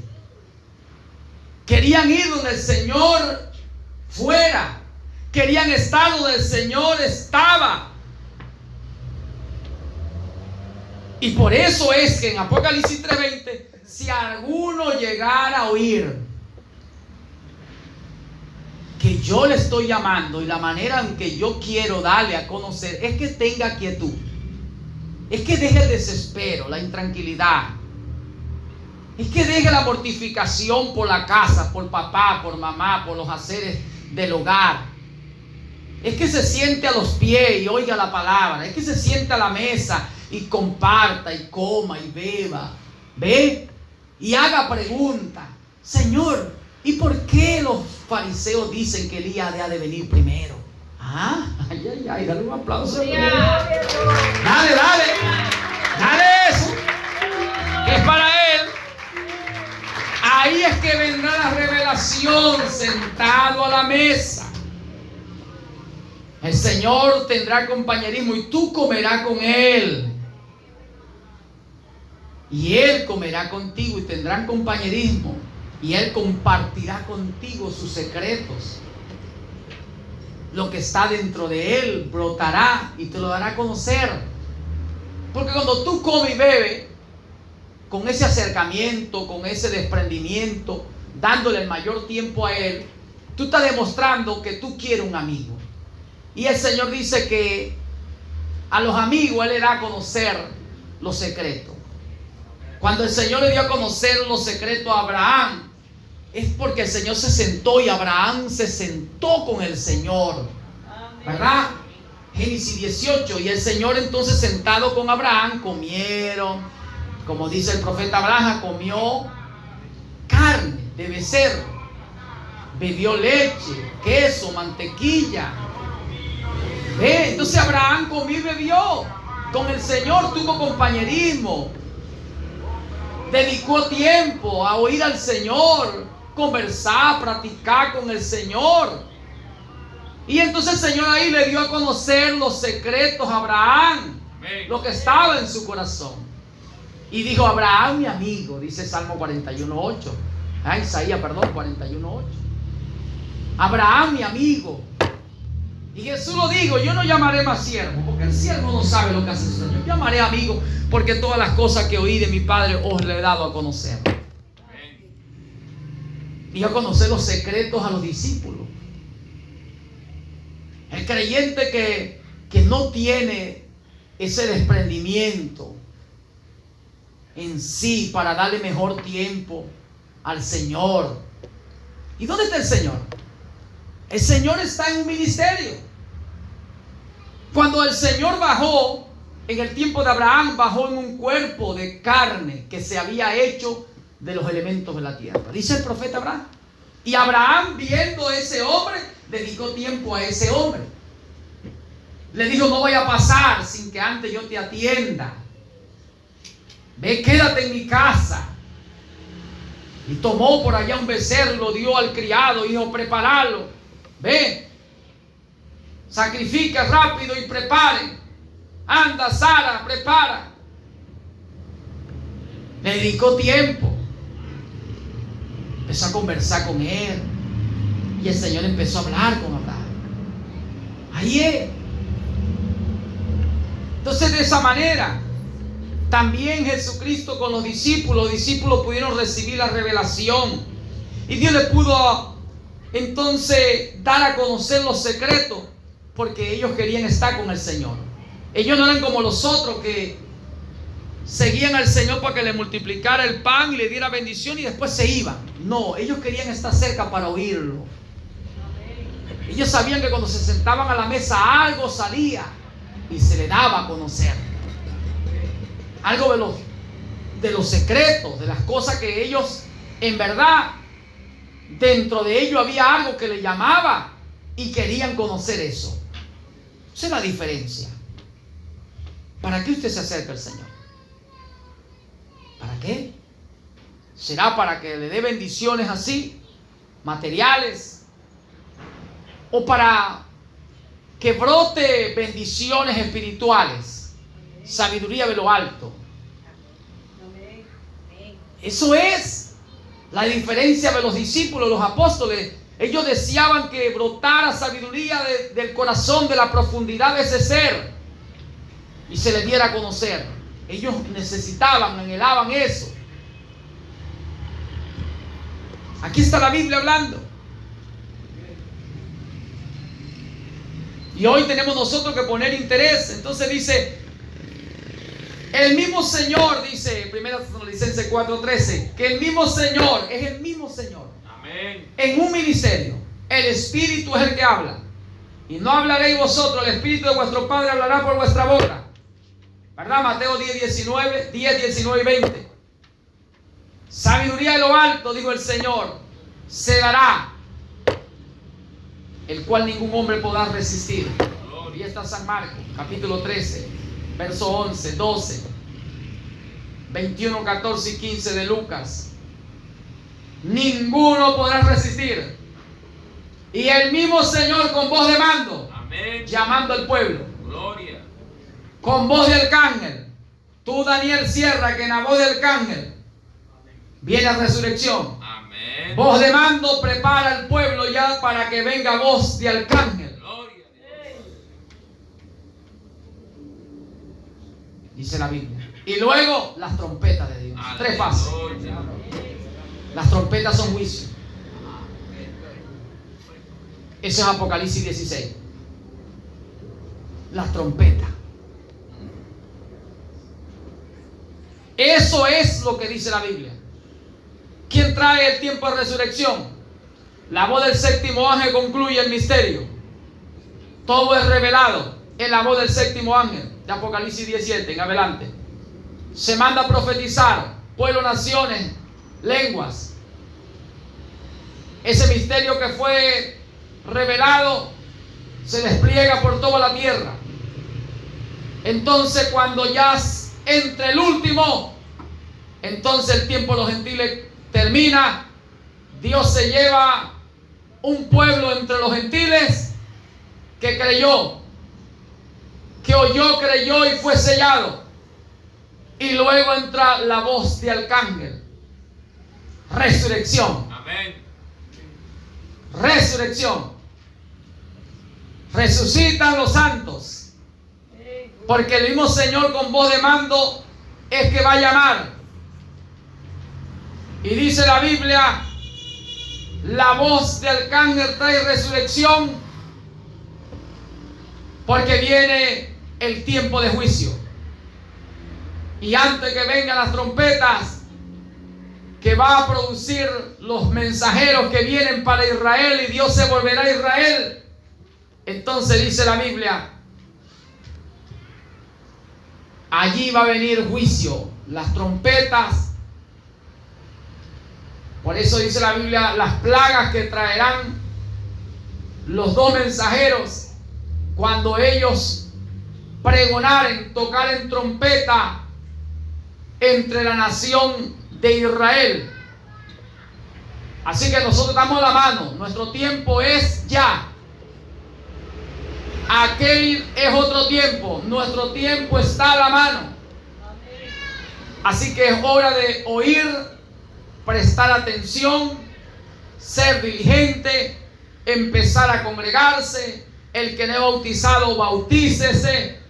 querían ir donde el Señor fuera, querían estar donde el Señor estaba. Y por eso es que en Apocalipsis 3:20, si alguno llegara a oír que yo le estoy llamando, y la manera en que yo quiero darle a conocer es que tenga quietud, es que deje el desespero, la intranquilidad, es que deje la mortificación por la casa, por papá, por mamá, por los haceres del hogar, es que se siente a los pies y oiga la palabra, es que se siente a la mesa y comparta y coma y beba, ve y haga preguntas. Señor, ¿y por qué los fariseos dicen que Elías ha de venir primero? Dale un aplauso. Dale eso, que es para él. Ahí es que vendrá la revelación, sentado a la mesa. El Señor tendrá compañerismo y tú comerás con Él. Y Él comerá contigo y tendrán compañerismo. Y Él compartirá contigo sus secretos. Lo que está dentro de Él brotará y te lo dará a conocer. Porque cuando tú comes y bebes, con ese acercamiento, con ese desprendimiento, dándole el mayor tiempo a Él, tú estás demostrando que tú quieres un amigo. Y el Señor dice que a los amigos Él le da a conocer los secretos. Cuando el Señor le dio a conocer los secretos a Abraham, es porque el Señor se sentó y Abraham se sentó con el Señor, ¿verdad? Génesis 18. Y el Señor entonces, sentado con Abraham, comieron, Como dice el profeta Abraham, comió carne de becerro, bebió leche, queso, mantequilla. Entonces Abraham comió y bebió con el Señor, tuvo compañerismo, dedicó tiempo a oír al Señor, conversar, practicar con el Señor. Y entonces el Señor ahí le dio a conocer los secretos a Abraham, lo que estaba en su corazón. Y dijo: Abraham, mi amigo, dice Salmo 41:8. Isaías, perdón, 41:8. Abraham, mi amigo. Y Jesús lo dijo: yo no llamaré más siervo, porque el siervo no sabe lo que hace su Señor. Llamaré amigo, porque todas las cosas que oí de mi Padre os le he dado a conocer. Y a conocer los secretos a los discípulos. El creyente que no tiene ese desprendimiento en sí para darle mejor tiempo al Señor. ¿Y dónde está el Señor? El Señor está en un ministerio. Cuando el Señor bajó, en el tiempo de Abraham, bajó en un cuerpo de carne que se había hecho de los elementos de la tierra. Dice el profeta Abraham. Y Abraham, viendo a ese hombre, dedicó tiempo a ese hombre. Le dijo: no voy a pasar sin que antes yo te atienda. Ve, quédate en mi casa. Y tomó por allá un becerro, lo dio al criado y dijo: prepáralo. Ve, sacrifica rápido y prepare. Anda, Sara, prepara. Le dedicó tiempo. Empezó a conversar con él. Y el Señor empezó a hablar con Abraham. Ahí es. Entonces, de esa manera, también Jesucristo con los discípulos pudieron recibir la revelación. Y Dios les pudo entonces dar a conocer los secretos, porque ellos querían estar con el Señor. Ellos no eran como los otros que seguían al Señor para que le multiplicara el pan y le diera bendición y después se iban. No, ellos querían estar cerca para oírlo. Ellos sabían que cuando se sentaban a la mesa algo salía y se le daba a conocer. Algo de los secretos, de las cosas que ellos, en verdad, dentro de ellos había algo que le llamaba y querían conocer eso. Esa es la diferencia. ¿Para qué usted se acerca al Señor? ¿Para qué? ¿Será para que le dé bendiciones así, materiales? ¿O para que brote bendiciones espirituales, sabiduría de lo alto? Eso es la diferencia de los discípulos, los apóstoles. Ellos deseaban que brotara sabiduría del corazón, de la profundidad de ese ser, y se les diera a conocer. Ellos necesitaban, anhelaban eso. Aquí está la Biblia hablando. Y hoy tenemos nosotros que poner interés. Entonces dice, el mismo Señor, dice 1 Tesalonicenses 4:13, que el mismo Señor es el mismo Señor. Amén. En un ministerio, el Espíritu es el que habla. Y no hablaréis vosotros, el Espíritu de vuestro Padre hablará por vuestra boca. ¿Verdad? Mateo 10, 19 y 20. Sabiduría de lo alto, dijo el Señor, se dará, el cual ningún hombre podrá resistir. Y está San Marcos, capítulo 13, verso 11, 12, 21, 14 y 15 de Lucas. Ninguno podrá resistir. Y el mismo Señor con voz de mando, amén, llamando al pueblo. Gloria. Con voz de arcángel. Tú, Daniel, cierra que en la voz de arcángel viene la resurrección. Amén. Voz de mando prepara al pueblo ya para que venga voz de arcángel. Gloria a Dios. Dice la Biblia. Y luego las trompetas de Dios. Aleluya. 3 fases. Las trompetas son juicio. Eso es Apocalipsis 16. Las trompetas. Eso es lo que dice la Biblia. ¿Quién trae el tiempo de resurrección? La voz del séptimo ángel concluye el misterio. Todo es revelado en la voz del séptimo ángel de Apocalipsis 17 en adelante. se manda a profetizar, pueblos, naciones, lenguas. Ese misterio que fue revelado se despliega por toda la tierra. Entonces, cuando ya entre el último, entonces el tiempo de los gentiles termina. Dios se lleva un pueblo entre los gentiles que creyó, que oyó, creyó y fue sellado. Y luego entra la voz de arcángel. Resurrección. Amén. Resurrección. Resucitan los santos. Porque el mismo Señor con voz de mando es que va a llamar. Y dice la Biblia, la voz de arcángel trae resurrección, porque viene el tiempo de juicio. Y antes que vengan las trompetas que va a producir los mensajeros que vienen para Israel, y Dios se volverá a Israel, entonces dice la Biblia, allí va a venir juicio, las trompetas. Por eso dice la Biblia, las plagas que traerán los dos mensajeros cuando ellos pregonaren, tocaren trompeta entre la nación de Israel. Así que nosotros damos la mano, nuestro tiempo es ya. Aquel es otro tiempo, nuestro tiempo está a la mano. Así que es hora de oír, prestar atención, ser diligente, empezar a congregarse. El que no es bautizado, bautícese.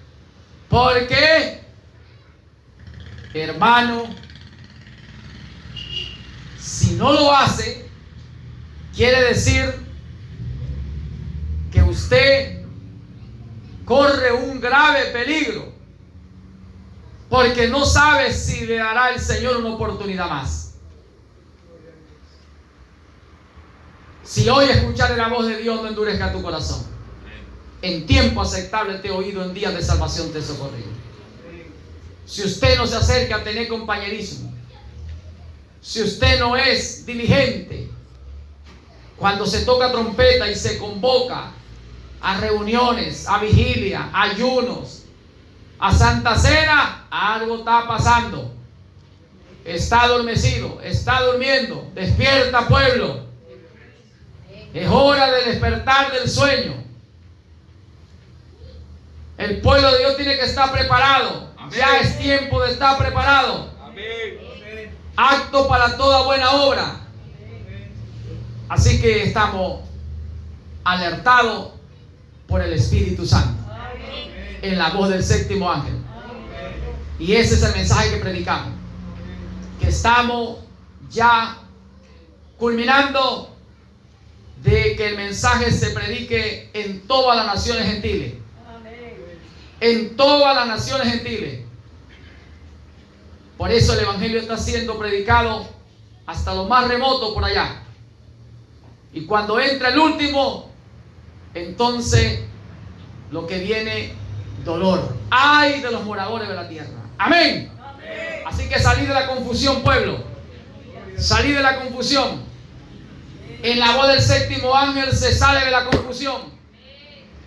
Porque, hermano, si no lo hace, quiere decir que usted corre un grave peligro, porque no sabe si le dará el Señor una oportunidad más. Si hoy escuchare la voz de Dios, no endurezca tu corazón. En tiempo aceptable te he oído, en días de salvación te he socorrido. Si usted no se acerca a tener compañerismo, si usted no es diligente, cuando se toca trompeta y se convoca a reuniones, a vigilia, a ayunos, a Santa Cena, algo está pasando. Está adormecido, está durmiendo. Despierta, pueblo. Es hora de despertar del sueño. El pueblo de Dios tiene que estar preparado. Amén. Ya es tiempo de estar preparado. Amén. Acto para toda buena obra. Así que estamos alertados por el Espíritu Santo. Amén. En la voz del séptimo ángel. Amén. Y ese es el mensaje que predicamos. Que estamos ya culminando de que el mensaje se predique en todas las naciones gentiles. En todas las naciones gentiles. Por eso el evangelio está siendo predicado hasta lo más remoto por allá. Y cuando entra el último, entonces lo que viene, dolor. ¡Ay de los moradores de la tierra! ¡Amén! Amén. Así que salid de la confusión, pueblo. Salid de la confusión. En la voz del séptimo ángel se sale de la confusión.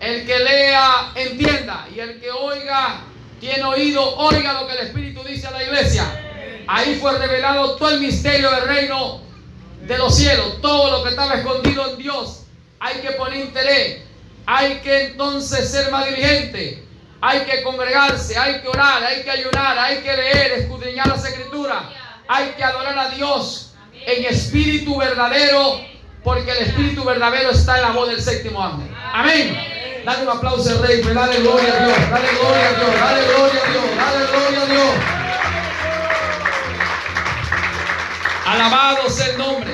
El que lea, entienda. Y el que oiga, tiene oído, oiga lo que el Espíritu dice a la iglesia. Ahí fue revelado todo el misterio del reino de los cielos. Todo lo que estaba escondido en Dios. Hay que poner interés. Hay que entonces ser más diligente. Hay que congregarse, hay que orar, hay que ayunar, hay que leer, escudriñar las escrituras. Hay que adorar a Dios en espíritu verdadero, porque el espíritu verdadero está en la voz del séptimo ángel. Amén. Dale un aplauso al Rey, dale gloria a Dios, dale gloria a Dios, dale gloria a Dios, dale gloria a Dios. Alabado sea el nombre.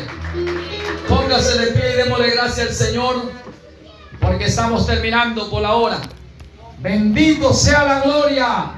Póngase de pie y démosle gracias al Señor, porque estamos terminando por la hora. Bendito sea la gloria.